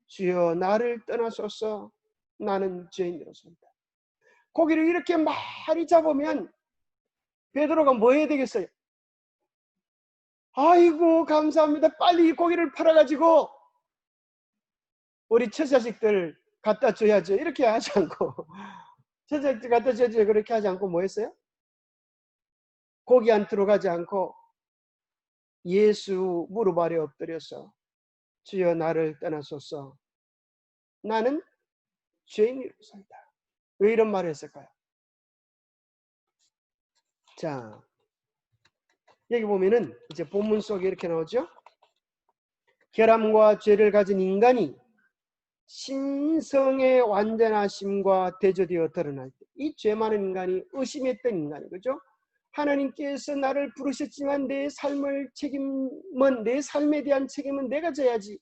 주여 나를 떠나소서 나는 죄인이로소이다. 고기를 이렇게 많이 잡으면 베드로가 뭐 해야 되겠어요? 아이고 감사합니다. 빨리 이 고기를 팔아가지고 우리 처자식들 갖다 줘야죠. 이렇게 하지 않고 처자식들 갖다 줘야죠. 그렇게 하지 않고 뭐 했어요? 고기 안 들어가지 않고 예수 무릎 아래 엎드려서 주여 나를 떠나소서 나는 죄인이로소이다. 왜 이런 말을 했을까요? 자, 여기 보면은 이제 본문 속에 이렇게 나오죠. 결함과 죄를 가진 인간이 신성의 완전하심과 대조되어 드러날 때, 이 죄 많은 인간이 의심했던 인간이, 그죠? 하나님께서 나를 부르셨지만 내 삶을 책임은, 내 삶에 대한 책임은 내가 져야지.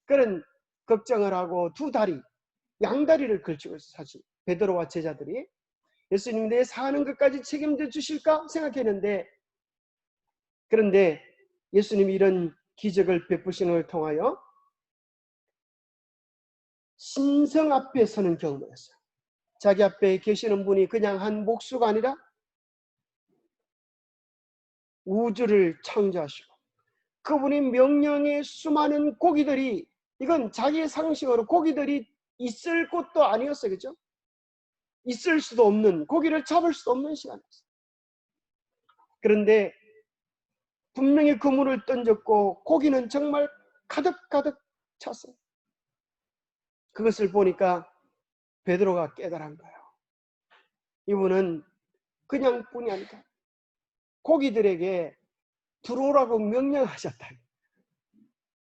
그런 걱정을 하고 두 다리, 양다리를 걸치고 있어. 사실 베드로와 제자들이 예수님 내 사는 것까지 책임져 주실까 생각했는데, 그런데 예수님이 이런 기적을 베푸시는 걸 통하여 신성 앞에 서는 경험을 했어요. 자기 앞에 계시는 분이 그냥 한 목수가 아니라 우주를 창조하시고 그분의 명령에 수많은 고기들이, 이건 자기의 상식으로 고기들이 있을 곳도 아니었어요. 그죠? 있을 수도 없는, 고기를 잡을 수도 없는 시간이었어요. 그런데 분명히 그물을 던졌고 고기는 정말 가득가득 찼어요. 그것을 보니까 베드로가 깨달은 거예요. 이분은 그냥 뿐이 아니다. 고기들에게 들어오라고 명령하셨다.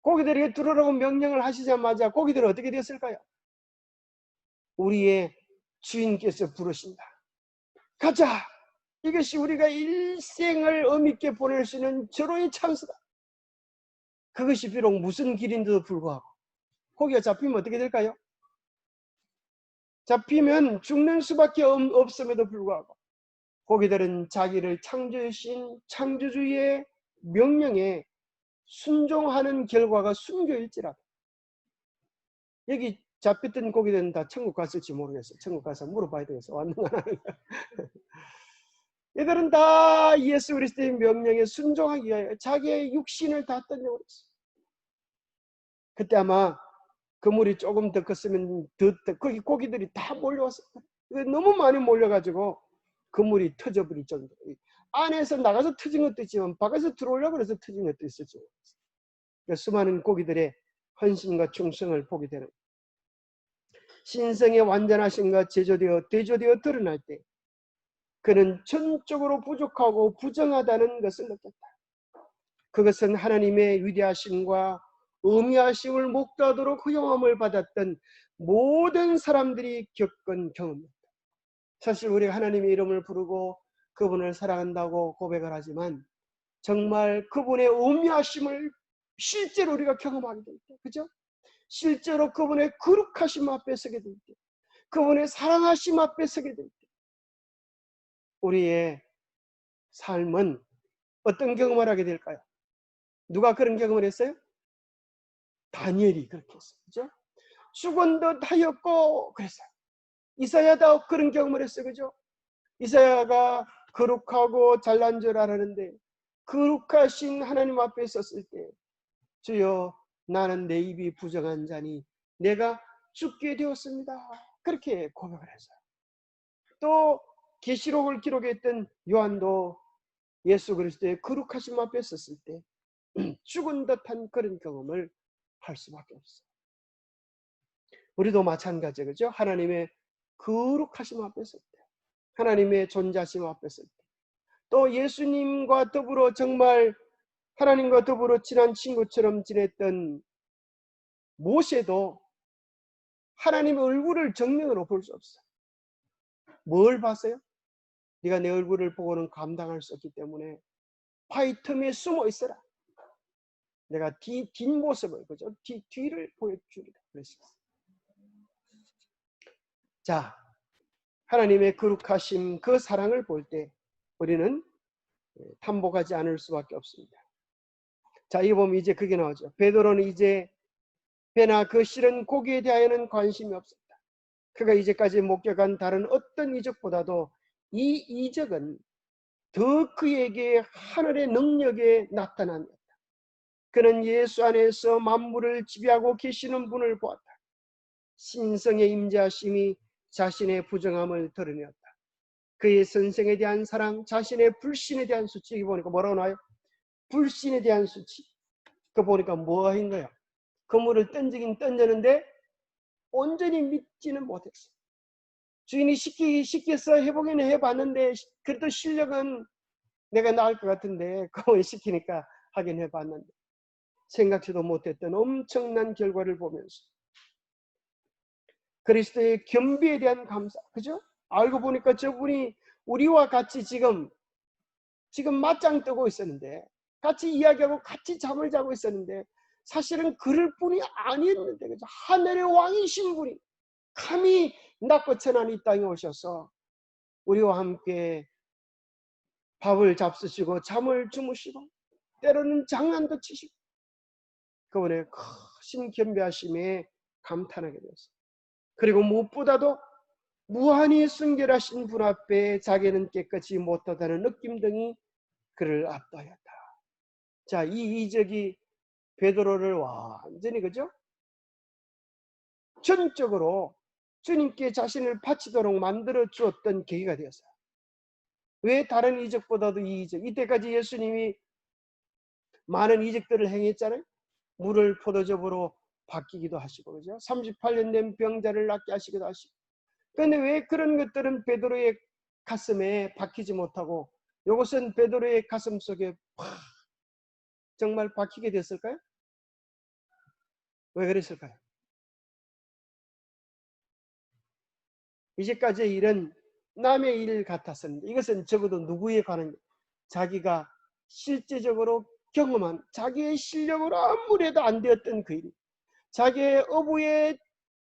고기들에게 들어오라고 명령을 하시자마자 고기들은 어떻게 됐을까요? 우리의 주인께서 부르신다. 가자! 이것이 우리가 일생을 의미있게 보낼 수 있는 절호의 찬스다. 그것이 비록 무슨 길인데도 불구하고 고기가 잡히면 어떻게 될까요? 잡히면 죽는 수밖에 없음에도 불구하고 고기들은 자기를 창조하신 창조주의 명령에 순종하는 결과가 순교일지라도, 여기 잡혔던 고기들은 다 천국 갔을지 모르겠어요. 천국 가서 물어봐야 되겠어. 왔는가 안 왔는가. 얘들은 다 예수 그리스도의 명령에 순종하기 위하여 자기의 육신을 다 던져버렸어요. 그때 아마 그물이 조금 더 컸으면 거기 고기들이 다 몰려왔어요. 너무 많이 몰려가지고 그물이 터져버릴 정도. 안에서 나가서 터진 것도 있지만 밖에서 들어오려고 해서 터진 것도 있었죠. 수많은 고기들의 헌신과 충성을 보게 되는, 신성의 완전하심과 대조되어 드러날 때 그는 전적으로 부족하고 부정하다는 것을 느꼈다. 그것은 하나님의 위대하심과 의미하심을 목도하도록 허용함을 받았던 모든 사람들이 겪은 경험입니다. 사실 우리가 하나님의 이름을 부르고 그분을 사랑한다고 고백을 하지만 정말 그분의 의미하심을 실제로 우리가 경험하게 될 때, 그죠? 실제로 그분의 거룩하심 앞에 서게 될 때, 그분의 사랑하심 앞에 서게 될 때, 우리의 삶은 어떤 경험을 하게 될까요? 누가 그런 경험을 했어요? 다니엘이 그렇게 했어요. 그죠? 죽은 듯 하였고 그랬어요. 이사야도 그런 경험을 했어요. 그죠? 이사야가 거룩하고 잘난 줄 알았는데 거룩하신 하나님 앞에 섰을 때 주여 나는 내 입이 부정한 자니 내가 죽게 되었습니다. 그렇게 고백을 했어요. 또 계시록을 기록했던 요한도 예수 그리스도의 거룩하심 앞에 섰을 때 죽은 듯한 그런 경험을 할 수밖에 없어요. 우리도 마찬가지죠. 그죠? 하나님의 거룩하심 앞에 설 때, 하나님의 존재하심 앞에 설 때, 또 예수님과 더불어 정말 하나님과 더불어 친한 친구처럼 지냈던 모세도 하나님의 얼굴을 정면으로 볼 수 없어요. 뭘 봤어요? 네가 내 얼굴을 보고는 감당할 수 없기 때문에 바위 틈에 숨어 있어라. 내가 뒷모습을, 그죠? 뒤를 보여주리라 그랬어요. 자, 하나님의 거룩하심, 그 사랑을 볼 때 우리는 탐복하지 않을 수밖에 없습니다. 자, 이거 보면 이제 그게 나오죠. 베드로는 이제 배나 그 실은 고기에 대하여는 관심이 없었다. 그가 이제까지 목격한 다른 어떤 이적보다도 이 이적은 더 그에게 하늘의 능력에 나타난다. 그는 예수 안에서 만물을 지배하고 계시는 분을 보았다. 신성의 임재하심이 자신의 부정함을 드러내었다. 그의 선생에 대한 사랑, 자신의 불신에 대한 수치. 여기 보니까 뭐라고 나와요? 불신에 대한 수치. 그 보니까 뭐인 거야? 그물을 던지긴 던졌는데 온전히 믿지는 못했어. 주인이 시켜서 해보긴 해봤는데 그래도 실력은 내가 나을 것 같은데 그걸 시키니까 하긴 해봤는데 생각지도 못했던 엄청난 결과를 보면서 그리스도의 겸비에 대한 감사, 그죠? 알고 보니까 저분이 우리와 같이 지금 맞짱 뜨고 있었는데, 같이 이야기하고 같이 잠을 자고 있었는데 사실은 그럴 뿐이 아니었는데, 그죠? 하늘의 왕이신 분이 감히 낮고 천한 이 땅에 오셔서 우리와 함께 밥을 잡수시고 잠을 주무시고 때로는 장난도 치시고 그분의 크신 겸비하심에 감탄하게 되었어요. 그리고 무엇보다도 무한히 순결하신 분 앞에 자기는 깨끗이 못하다는 느낌 등이 그를 압도하였다. 자, 이 이적이 베드로를 완전히, 그죠? 전적으로 주님께 자신을 바치도록 만들어 주었던 계기가 되었어요. 왜 다른 이적보다도 이 이적, 이때까지 예수님이 많은 이적들을 행했잖아요. 물을 포도즙으로 바뀌기도 하시고, 그죠? 38년 된 병자를 낫게 하시기도 하시고. 그런데 왜 그런 것들은 베드로의 가슴에 박히지 못하고 이것은 베드로의 가슴 속에 정말 박히게 됐을까요? 왜 그랬을까요? 이제까지의 일은 남의 일 같았었는데 이것은 적어도 누구에 관한, 자기가 실제적으로 경험한, 자기의 실력으로 아무리 해도 안 되었던 그 일이, 자기의 어부의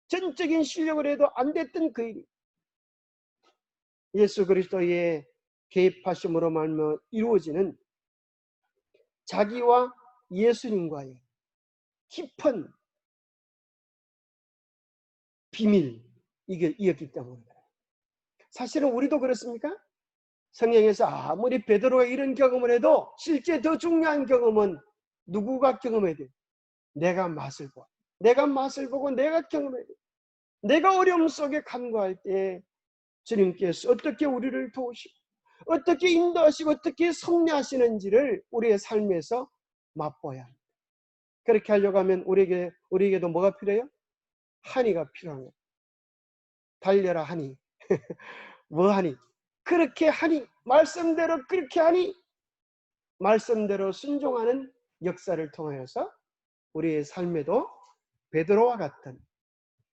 전적인 실력으로 해도 안 됐던 그 일이 예수 그리스도의 개입하심으로 말미암아 이루어지는 자기와 예수님과의 깊은 비밀, 이었기 때문에. 사실은 우리도 그렇습니까? 성경에서 아무리 베드로가 이런 경험을 해도 실제 더 중요한 경험은 누구가 경험해야 돼? 내가 맛을 보. 내가 맛을 보고 내가 경험해야 돼. 내가 어려움 속에 간구할 때 주님께서 어떻게 우리를 도우시고 어떻게 인도하시고 어떻게 섭리하시는지를 우리의 삶에서 맛보아야 합니다. 그렇게 하려고 하면 우리에게도 뭐가 필요해요? 한이가 필요한 거예요. 달려라 하니 뭐 하니? 그렇게 하니, 말씀대로 그렇게 하니, 말씀대로 순종하는 역사를 통하여서 우리의 삶에도 베드로와 같은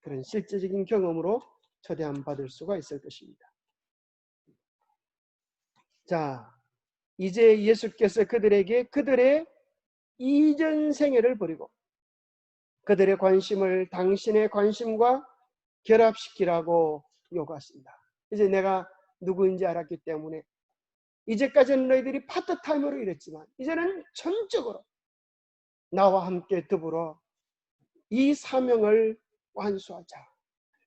그런 실제적인 경험으로 초대함 받을 수가 있을 것입니다. 자, 이제 예수께서 그들에게 그들의 이전 생애를 버리고 그들의 관심을 당신의 관심과 결합시키라고 요구하십니다. 이제 내가 누구인지 알았기 때문에 이제까지는 너희들이 파트타임으로 일했지만 이제는 전적으로 나와 함께 더불어 이 사명을 완수하자.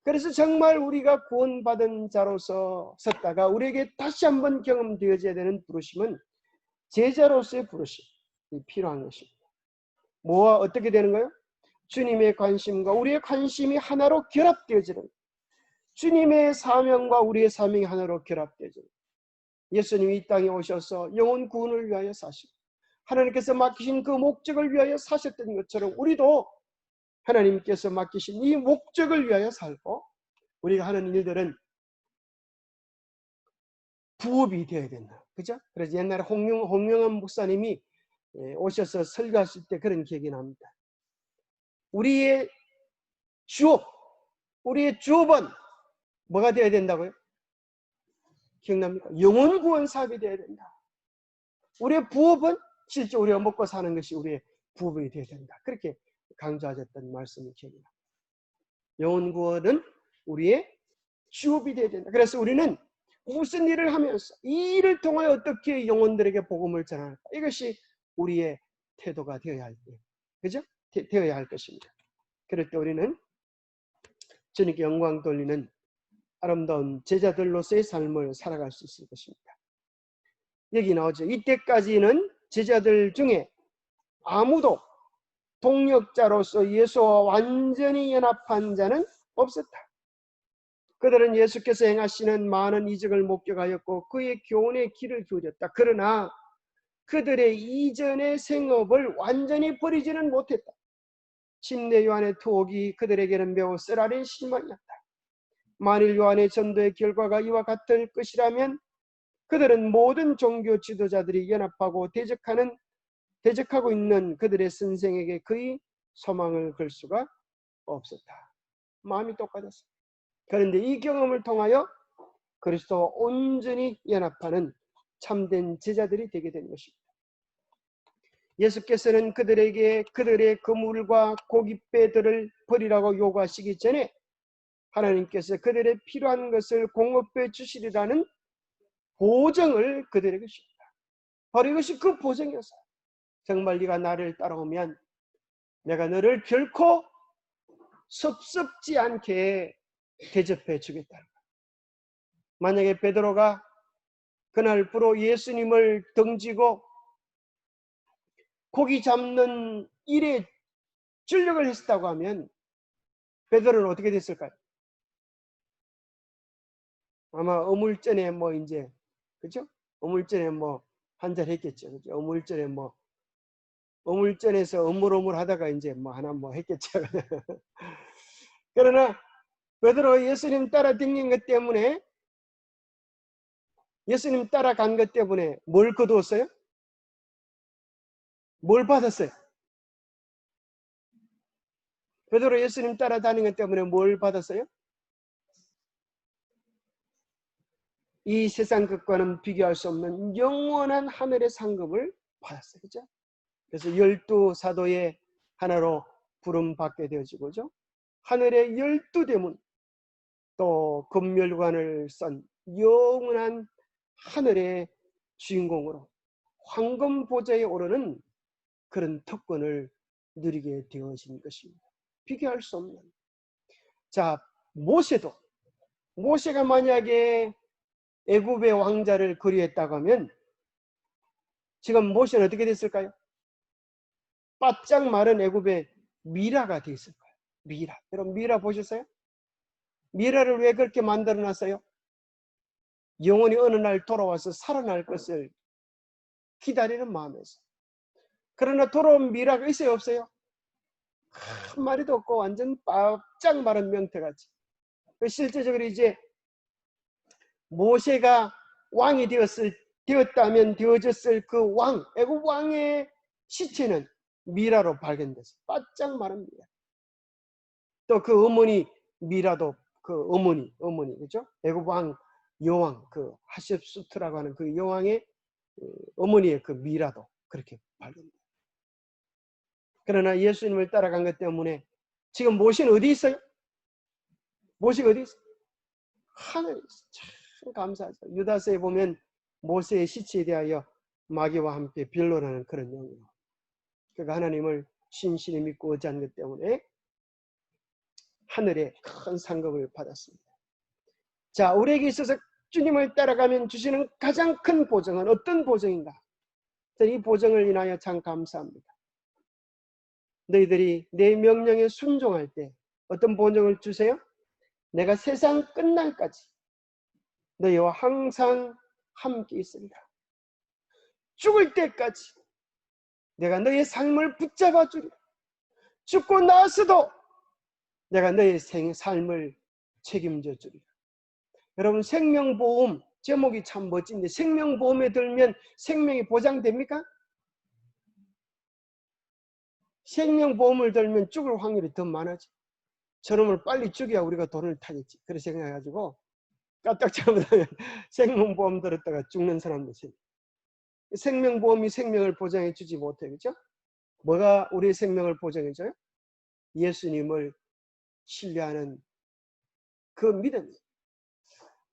그래서 정말 우리가 구원받은 자로서 섰다가 우리에게 다시 한번 경험되어져야 되는 부르심은 제자로서의 부르심이 필요한 것입니다. 뭐와 어떻게 되는 거예요? 주님의 관심과 우리의 관심이 하나로 결합되어지는, 주님의 사명과 우리의 사명이 하나로 결합되어지는, 예수님이 이 땅에 오셔서 영혼 구원을 위하여 사시고 하나님께서 맡기신 그 목적을 위하여 사셨던 것처럼 우리도 하나님께서 맡기신 이 목적을 위하여 살고 우리가 하는 일들은 부업이 되어야 된다. 그죠? 그래서 옛날에 홍영한 목사님이 오셔서 설교하실 때 그런 기억이 납니다. 우리의 주업, 우리의 주업은 뭐가 되어야 된다고요? 기억납니까? 영혼 구원 사업이 되어야 된다. 우리의 부업은 실제 우리가 먹고 사는 것이 우리의 부업이 되어야 된다. 그렇게 강조하셨던 말씀이 기억이 납니다. 영혼 구원은 우리의 주업이 되어야 된다. 그래서 우리는 무슨 일을 하면서 이 일을 통하여 어떻게 영혼들에게 복음을 전할까? 이것이 우리의 태도가 되어야 할 때, 그죠? 되어야 할 것입니다. 그럴 때 우리는 주님께 영광 돌리는 아름다운 제자들로서의 삶을 살아갈 수 있을 것입니다. 여기 나오죠. 이때까지는 제자들 중에 아무도 동역자로서 예수와 완전히 연합한 자는 없었다. 그들은 예수께서 행하시는 많은 이적을 목격하였고 그의 교훈에 귀를 기울였다. 그러나 그들의 이전의 생업을 완전히 버리지는 못했다. 침례 요한의 투옥이 그들에게는 매우 쓰라린 실망이었다. 만일 요한의 전도의 결과가 이와 같을 것이라면 그들은 모든 종교 지도자들이 연합하고 대적하고 있는 그들의 선생에게 그의 소망을 걸 수가 없었다. 마음이 똑같았습니다. 그런데 이 경험을 통하여 그리스도와 온전히 연합하는 참된 제자들이 되게 된 것입니다. 예수께서는 그들에게 그들의 그물과 고깃배들을 버리라고 요구하시기 전에 하나님께서 그들의 필요한 것을 공급해 주시리라는 보증을 그들에게 주셨다. 바로 이것이 그 보증이었어요. 정말 네가 나를 따라오면 내가 너를 결코 섭섭지 않게 대접해 주겠다. 만약에 베드로가 그날부로 예수님을 등지고 고기 잡는 일에 전력을 했다고 하면 베드로는 어떻게 됐을까요? 아마 어물전에 뭐 이제 그죠? 어물전에 뭐 한잔 했겠죠. 그죠? 어물전에서 어물어물 하다가 이제 뭐 하나 뭐 했겠죠. 그러나 베드로 예수님 따라 댕긴 것 때문에, 예수님 따라간 것 때문에 뭘 거두었어요? 뭘 받았어요? 베드로 예수님 따라다니는 것 때문에 뭘 받았어요? 이 세상 것과는 비교할 수 없는 영원한 하늘의 상급을 받았어요. 그죠? 그래서 12사도의 하나로 부름받게 되어지고죠. 하늘의 12대문, 또 금멸관을 썬 영원한 하늘의 주인공으로 황금 보좌에 오르는 그런 특권을 누리게 되어진 것입니다. 비교할 수 없는. 자, 모세가 만약에 애굽의 왕자를 그리했다고 하면 지금 모세는 어떻게 됐을까요? 바짝 마른 애굽의 미라가 되었을 거예요. 미라. 여러분 미라 보셨어요? 미라를 왜 그렇게 만들어 놨어요? 영혼이 어느 날 돌아와서 살아날 것을 기다리는 마음에서. 그러나 돌아온 미라가 있어요, 없어요? 한 마리도 없고 완전 바짝 마른 명태같이. 실제적으로 이제 모세가 왕이 되어졌을 그 애굽 왕의 시체는 미라로 발견됐어요. 바짝 마른 미라. 또 그 어머니 미라도 그 어머니 그죠? 애굽 왕 여왕 그 하셉수트라고 하는 그 여왕의 어머니의 그 미라도 그렇게 발견돼요. 그러나 예수님을 따라간 것 때문에 지금 모세는 어디 있어요? 모세가 어디 있어요? 하늘에 있어요. 참 감사하죠. 유다서에 보면 모세의 시체에 대하여 마귀와 함께 변론하는 그런 내용이에요. 그가 하나님을 신실히 믿고 의지한 것 때문에 하늘의 큰 상급을 받았습니다. 자, 우리에게 있어서 주님을 따라가면 주시는 가장 큰 보증은 어떤 보증인가? 이 보증을 인하여 참 감사합니다. 너희들이 내 명령에 순종할 때 어떤 보증을 주세요? 내가 세상 끝날까지 너희와 항상 함께 있으리라. 죽을 때까지 내가 너희의 삶을 붙잡아 주리라. 죽고 나서도 내가 너희의 삶을 책임져 주리라. 여러분, 생명보험 제목이 참 멋진데 생명보험에 들면 생명이 보장됩니까? 생명보험을 들면 죽을 확률이 더 많아져. 저놈을 빨리 죽여야 우리가 돈을 타겠지. 그렇게 생각해가지고 까딱 잘못하면 생명보험 들었다가 죽는 사람도 있어요. 생명보험이 생명을 보장해 주지 못해. 그렇죠? 뭐가 우리의 생명을 보장해 줘요? 예수님을 신뢰하는 그 믿음.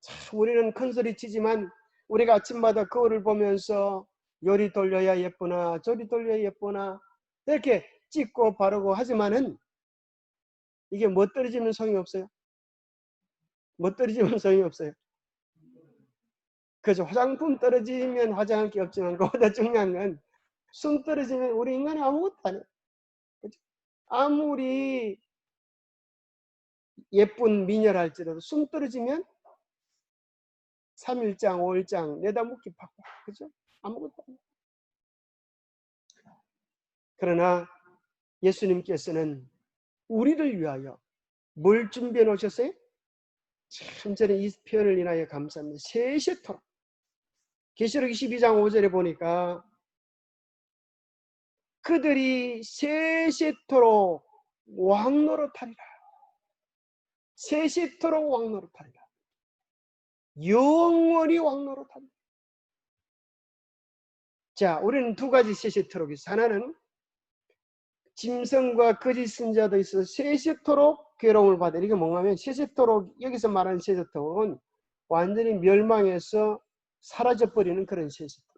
참 우리는 큰소리 치지만 우리가 아침마다 거울을 보면서 요리 돌려야 예쁘나 저리 돌려야 예쁘나 이렇게 찍고 바르고 하지만은 이게 뭐 떨어지면 소용이 없어요. 뭐 떨어지면 소용이 없어요. 그래서 화장품 떨어지면 화장할 게 없지만 그보다 중요한 건 숨 떨어지면 우리 인간이 아무것도 안 해요. 그렇죠? 아무리 예쁜 미녀랄지라도 숨 떨어지면 3일장, 5일장 내다 묻기 바빠. 그죠? 아무것도 안 해요. 그러나 예수님께서는 우리를 위하여 뭘 준비해 놓으셨어요? 참 저는 이 표현을 인하여 감사합니다. 세세토록. 계시록 22장 5절에 보니까 그들이 세세토록 왕노릇하리라. 세세토록 왕노릇하리라. 영원히 왕노릇하리라. 자, 우리는 두 가지 세세토록이 있어요. 하나는 짐승과 거짓 선자도 있어서 세세토록 괴로움을 받아. 이게 뭐냐면 세세토록, 여기서 말하는 세세토록은 완전히 멸망해서 사라져버리는 그런 세세토록.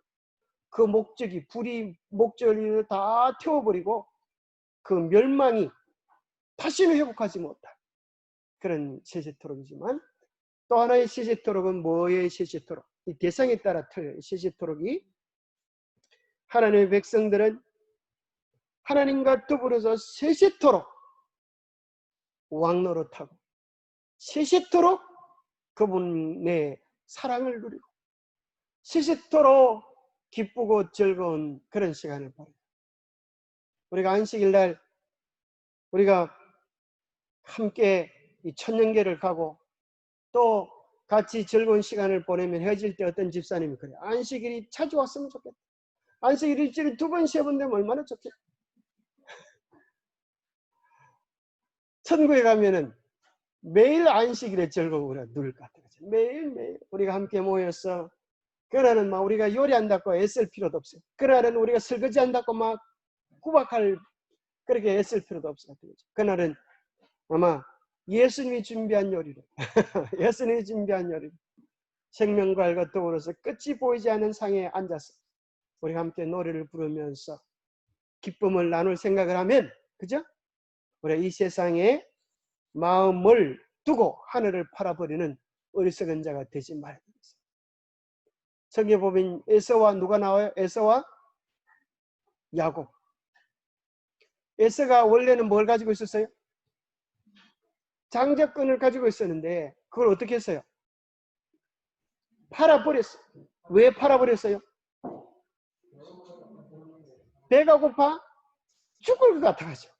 그 목적이 불이 목적을 다 태워버리고 그 멸망이 다시는 회복하지 못할 그런 세세토록이지만 또 하나의 세세토록은 뭐의 세세토록? 이 대상에 따라 틀려요. 세세토록이 하나님의 백성들은 하나님과 더불어서 세세토록 왕노릇하고 세세토록 그분의 사랑을 누리고 세세토록 기쁘고 즐거운 그런 시간을 보내요. 우리가 안식일 날 우리가 함께 이 천년계를 가고 또 같이 즐거운 시간을 보내면 헤어질 때 어떤 집사님이 그래요. 안식일이 자주 왔으면 좋겠다. 안식일 일주일에 2번, 3번 되면 얼마나 좋겠다. 천국에 가면은 매일 안식일에 즐거워 우리가 누릴 것 같아요. 매일매일 우리가 함께 모여서 그날은 막 우리가 요리한다고 애쓸 필요도 없어요. 그날은 우리가 설거지 한다고 막 구박할 그렇게 애쓸 필요도 없어요. 그날은 아마 예수님이 준비한 요리를 예수님이 준비한 요리를 생명과일과 더불어서 끝이 보이지 않는 상에 앉아서 우리 함께 노래를 부르면서 기쁨을 나눌 생각을 하면, 그죠? 우리 이 세상에 마음을 두고 하늘을 팔아버리는 어리석은 자가 되지 말아야 되겠어요. 성경에 보면 에서와 누가 나와요? 에서와 야곱. 에서가 원래는 뭘 가지고 있었어요? 장자권을 가지고 있었는데 그걸 어떻게 했어요? 팔아버렸어요. 왜 팔아버렸어요? 배가 고파 죽을 것 같아가지고.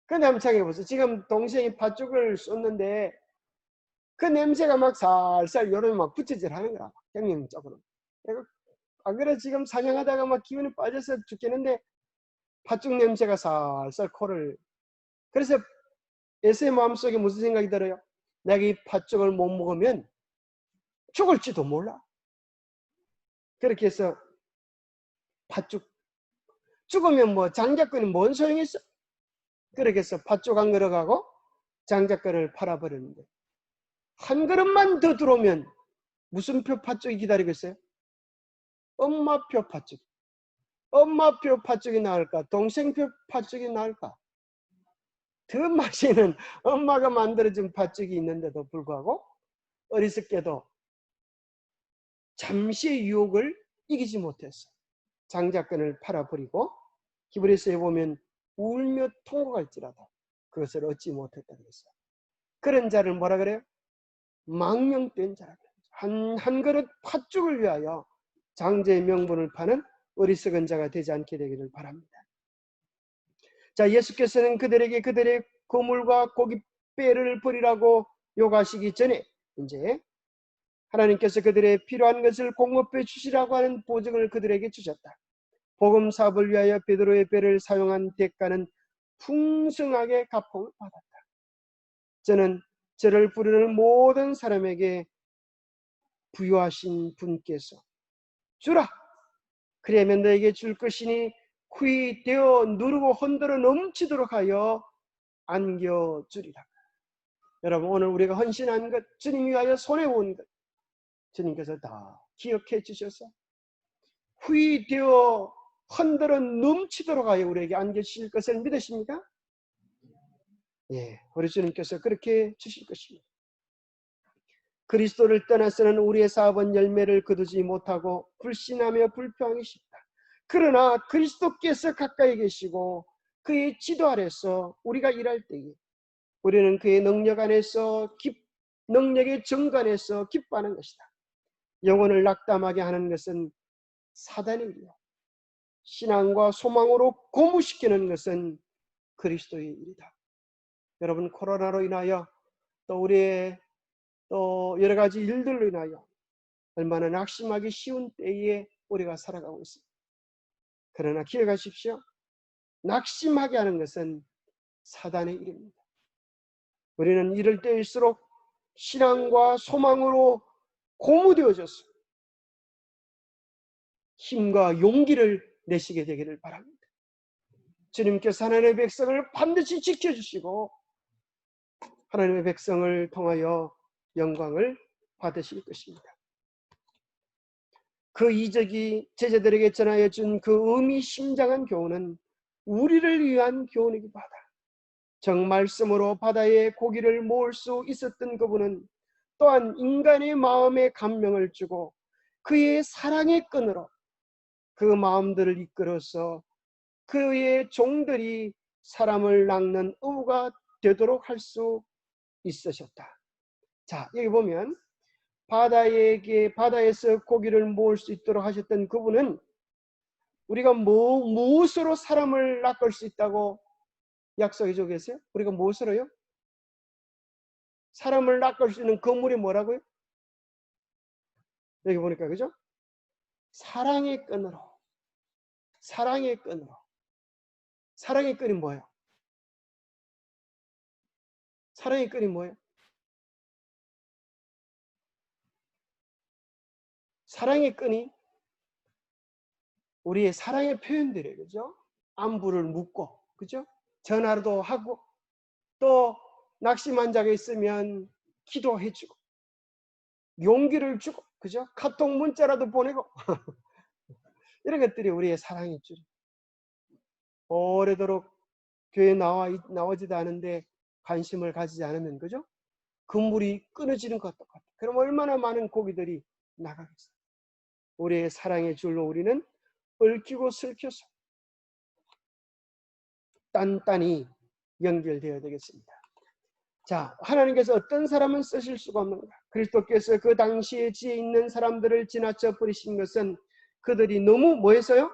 근데 한번 생각해보세요. 지금 동생이 팥죽을 쏟는데 그 냄새가 막 살살 여름에 막 부채질 하는 거야. 경영적으로. 안 그래 지금 사냥하다가 막 기운이 빠져서 죽겠는데 팥죽 냄새가 살살 코를. 그래서 에서의 마음속에 무슨 생각이 들어요? 내가 이 팥죽을 못 먹으면 죽을지도 몰라. 그렇게 해서 팥죽 죽으면 뭐 장자권이 뭔 소용이 있어? 그렇게 해서 팥죽 한 그릇 가고 장자권을 팔아버렸는데 한 그릇만 더 들어오면 무슨 표 팥죽이 기다리고 있어요? 엄마표 팥죽. 엄마표 팥죽이 나을까? 동생표 팥죽이 나을까? 더 맛있는 엄마가 만들어준 팥죽이 있는데도 불구하고 어리석게도 잠시의 유혹을 이기지 못했어. 장자권을 팔아버리고 히브리서에 보면 울며 통곡할지라도 그것을 얻지 못했다 그랬어요. 그런 자를 뭐라 그래요? 망령된 자라 그래요. 한 그릇 팥죽을 위하여 장제의 명분을 파는 어리석은 자가 되지 않게 되기를 바랍니다. 자, 예수께서는 그들에게 그들의 거물과 고깃배를 버리라고 요구하시기 전에 이제 하나님께서 그들의 필요한 것을 공급해 주시라고 하는 보증을 그들에게 주셨다. 복음 사업을 위하여 베드로의 배를 사용한 대가는 풍성하게 갚음을 받았다. 저는 저를 부르는 모든 사람에게 부유하신 분께서 주라, 그러면 너에게 줄 것이니 후히 되어 누르고 흔들어 넘치도록 하여 안겨주리라. 여러분, 오늘 우리가 헌신한 것, 주님 위하여 손해온 것 주님께서 다 기억해 주셔서 후히 되어 흔들어 넘치도록 하여 우리에게 안겨주실 것을 믿으십니까? 예, 우리 주님께서 그렇게 주실 것입니다. 그리스도를 떠나서는 우리의 사업은 열매를 거두지 못하고 불신하며 불평하기 쉽다. 그러나 그리스도께서 가까이 계시고 그의 지도 아래서 우리가 일할 때에 우리는 그의 능력 안에서 능력의 정관에서 기뻐하는 것이다. 영혼을 낙담하게 하는 것은 사단의 일이요, 신앙과 소망으로 고무시키는 것은 그리스도의 일이다. 여러분, 코로나로 인하여 또 우리의 또 여러 가지 일들로 인하여 얼마나 낙심하기 쉬운 때에 우리가 살아가고 있습니다. 그러나 기억하십시오. 낙심하게 하는 것은 사단의 일입니다. 우리는 이럴 때일수록 신앙과 소망으로 고무되어져서 힘과 용기를 내시게 되기를 바랍니다. 주님께서 하나님의 백성을 반드시 지켜주시고 하나님의 백성을 통하여 영광을 받으실 것입니다. 그 이적이 제자들에게 전하여 준 그 의미심장한 교훈은 우리를 위한 교훈이기도 하다. 정말씀으로 바다에 고기를 모을 수 있었던 그분은 또한 인간의 마음에 감명을 주고 그의 사랑의 끈으로 그 마음들을 이끌어서 그의 종들이 사람을 낚는 어부가 되도록 할 수 있으셨다. 자, 여기 보면 바다에서 고기를 모을 수 있도록 하셨던 그분은 우리가 무엇으로 사람을 낚을 수 있다고 약속해 주고 계세요? 우리가 무엇으로요? 사람을 낚을 수 있는 건물이 뭐라고요? 여기 보니까, 그죠? 사랑의 끈으로. 사랑의 끈으로. 사랑의 끈이 뭐예요? 사랑의 끈이 뭐예요? 사랑의 끈이 우리의 사랑의 표현들이에요. 그죠? 안부를 묻고, 그죠? 전화도 하고, 또 낙심한 자가 있으면 기도해주고, 용기를 주고, 그죠? 카톡 문자라도 보내고 이런 것들이 우리의 사랑의 줄. 오래도록 교회에 나오지도 않은데 관심을 가지지 않으면, 그죠? 그물이 끊어지는 것과 똑같아. 그럼 얼마나 많은 고기들이 나가겠어요? 우리의 사랑의 줄로 우리는 얽히고 설켜서 단단히 연결되어야 되겠습니다. 자, 하나님께서 어떤 사람은 쓰실 수가 없는가? 그리스도께서 그 당시에 지혜 있는 사람들을 지나쳐 버리신 것은 그들이 너무 뭐해서요?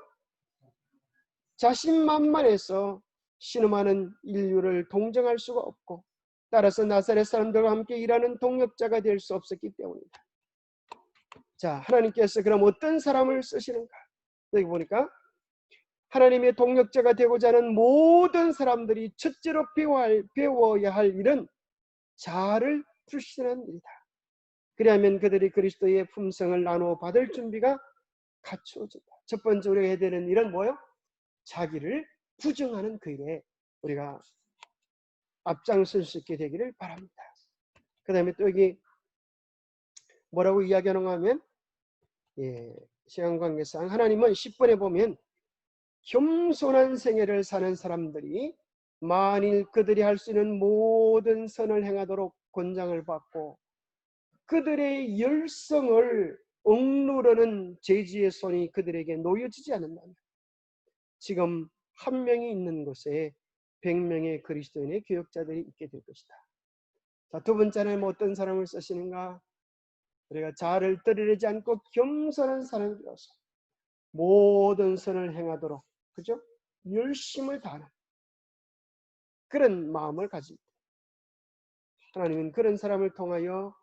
자신만만해서 신음하는 인류를 동정할 수가 없고, 따라서 나사렛 사람들과 함께 일하는 동역자가 될 수 없었기 때문이다. 자, 하나님께서 그럼 어떤 사람을 쓰시는가? 여기 보니까 하나님의 동역자가 되고자 하는 모든 사람들이 첫째로 배워야 할 일은 자아를 불신하는 일이다. 그리하면 그들이 그리스도의 품성을 나누어 받을 준비가 갖추어진다. 첫 번째 우리가 해야 되는 일은 뭐예요? 자기를 부정하는 그 일에 우리가 앞장설 수 있게 되기를 바랍니다. 그 다음에 또 여기 뭐라고 이야기하는가 하면, 시간 관계상 하나님은 10번에 보면 겸손한 생애를 사는 사람들이 만일 그들이 할 수 있는 모든 선을 행하도록 권장을 받고 그들의 열성을 억누르는 죄지의 손이 그들에게 놓여지지 않는다면 지금 한 명이 있는 곳에 100명의 그리스도인의 교역자들이 있게 될 것이다. 자, 두 번째는 어떤 사람을 쓰시는가? 우리가 자아를 떨어내지 않고 겸손한 사람이 되어서 모든 선을 행하도록, 그죠? 열심을 다하는 그런 마음을 가질 때 하나님은 그런 사람을 통하여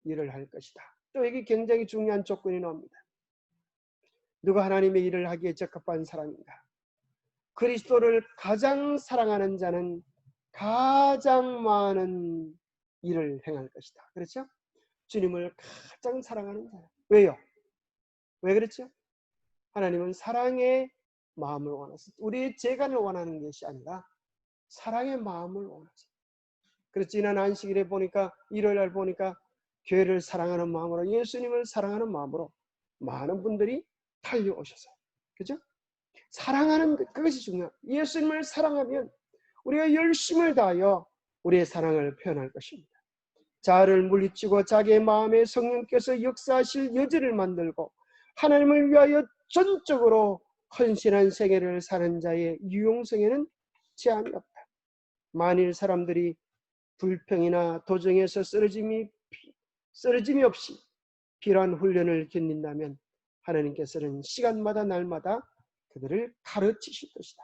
일을 할 것이다. 또 여기 굉장히 중요한 조건이 나옵니다. 누가 하나님의 일을 하기에 적합한 사람인가? 그리스도를 가장 사랑하는 자는 가장 많은 일을 행할 것이다. 그렇죠? 주님을 가장 사랑하는 자. 왜요? 왜 그렇죠? 하나님은 사랑의 마음을 원하십니다. 우리의 재간을 원하는 것이 아니라 사랑의 마음을 원하십니다. 그래서 지난 안식일에 보니까, 일요일 날 보니까 교회를 사랑하는 마음으로, 예수님을 사랑하는 마음으로 많은 분들이 달려오셨어요. 그죠? 사랑하는 것, 그것이 중요해요. 예수님을 사랑하면 우리가 열심을 다하여 우리의 사랑을 표현할 것입니다. 자아를 물리치고 자기의 마음에 성령께서 역사하실 여지를 만들고 하나님을 위하여 전적으로 헌신한 생애를 사는 자의 유용성에는 제한이 없다. 만일 사람들이 불평이나 도정에서 쓰러짐이 없이 필요한 훈련을 견딘다면 하나님께서는 시간마다 날마다 그들을 가르치실 것이다.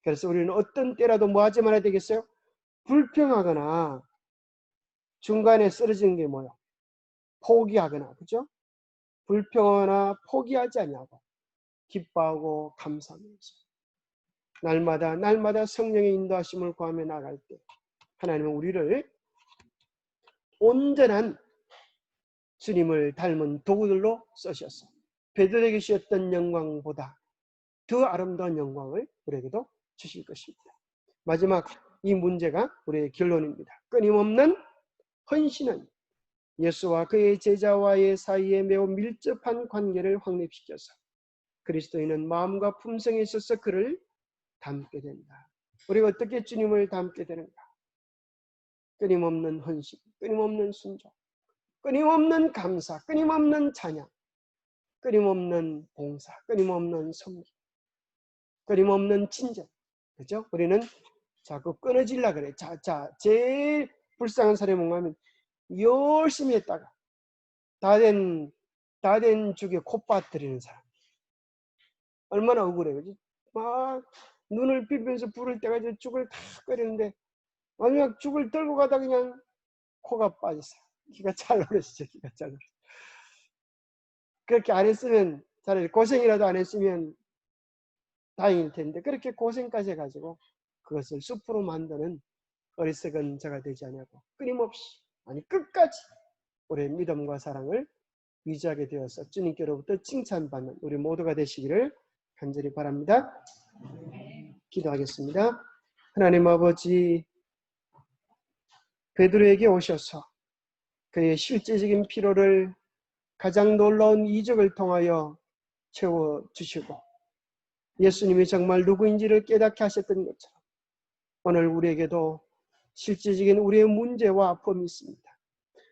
그래서 우리는 어떤 때라도 뭐 하지 말아야 되겠어요? 불평하거나 중간에 쓰러지는 게 뭐예요? 포기하거나, 그죠? 불평하거나 포기하지 아니하고 기뻐하고 감사하면서 날마다 성령의 인도하심을 구하며 나갈 때 하나님은 우리를 온전한 주님을 닮은 도구들로 쓰셨어요. 베드로에게 주셨던 영광보다 더 아름다운 영광을 우리에게도 주실 것입니다. 마지막 이 문제가 우리의 결론입니다. 끊임없는 헌신은 예수와 그의 제자와의 사이에 매우 밀접한 관계를 확립시켜서 그리스도인은 마음과 품성에 있어서 그를 닮게 된다. 우리가 어떻게 주님을 닮게 되는가? 끊임없는 헌신, 끊임없는 순종, 끊임없는 감사, 끊임없는 찬양, 끊임없는 봉사, 끊임없는 섬기, 끊임없는 친절. 그죠? 우리는 자꾸 끊어질라 그래. 제일 불쌍한 사람이 뭔가 하면 열심히 했다가 다 된 죽에 콧밭 들이는 사람. 얼마나 억울해. 그지? 막 눈을 비비면서 부를 때가 이제 죽을 다 끓이는데 마지막 죽을 들고 가다 그냥 코가 빠졌어요. 기가 찰러버렸어. 기가 찰러버렸어. 그렇게 안 했으면 차라리 고생이라도 안 했으면 다행일 텐데 그렇게 고생까지 해가지고 그것을 숲으로 만드는 어리석은 자가 되지 않냐고 끊임없이 아니 끝까지 우리의 믿음과 사랑을 유지하게 되어서 주님께로부터 칭찬받는 우리 모두가 되시기를 간절히 바랍니다. 기도하겠습니다. 하나님 아버지, 베드로에게 오셔서 그의 실제적인 필요를 가장 놀라운 이적을 통하여 채워주시고 예수님이 정말 누구인지를 깨닫게 하셨던 것처럼 오늘 우리에게도 실제적인 우리의 문제와 아픔이 있습니다.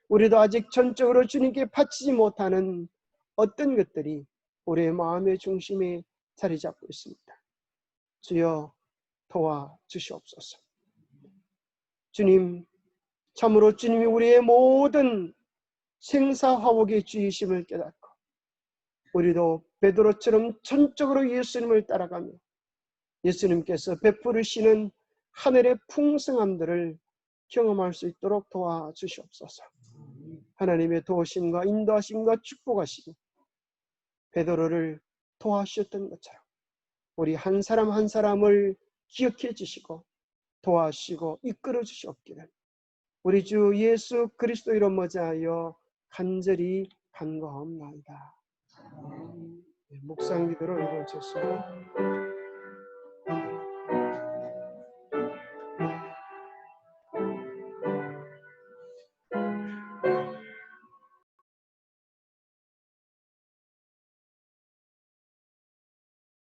우리도 아직 전적으로 주님께 바치지 못하는 어떤 것들이 우리의 마음의 중심에 자리 잡고 있습니다. 주여 도와주시옵소서. 주님, 참으로 주님이 우리의 모든 생사화복의 주이심을 깨닫고 우리도 베드로처럼 전적으로 예수님을 따라가며 예수님께서 베푸시는 하늘의 풍성함들을 경험할 수 있도록 도와주시옵소서. 하나님의 도우심과 인도하심과 축복하심이 베드로를 도와주셨던 것처럼 우리 한 사람 한 사람을 기억해 주시고 도와주시고 이끌어 주시옵기를 우리 주 예수 그리스도 이름 머지하여 간절히 간구하옵나이다. 묵상 기도로 이루어졌습니다.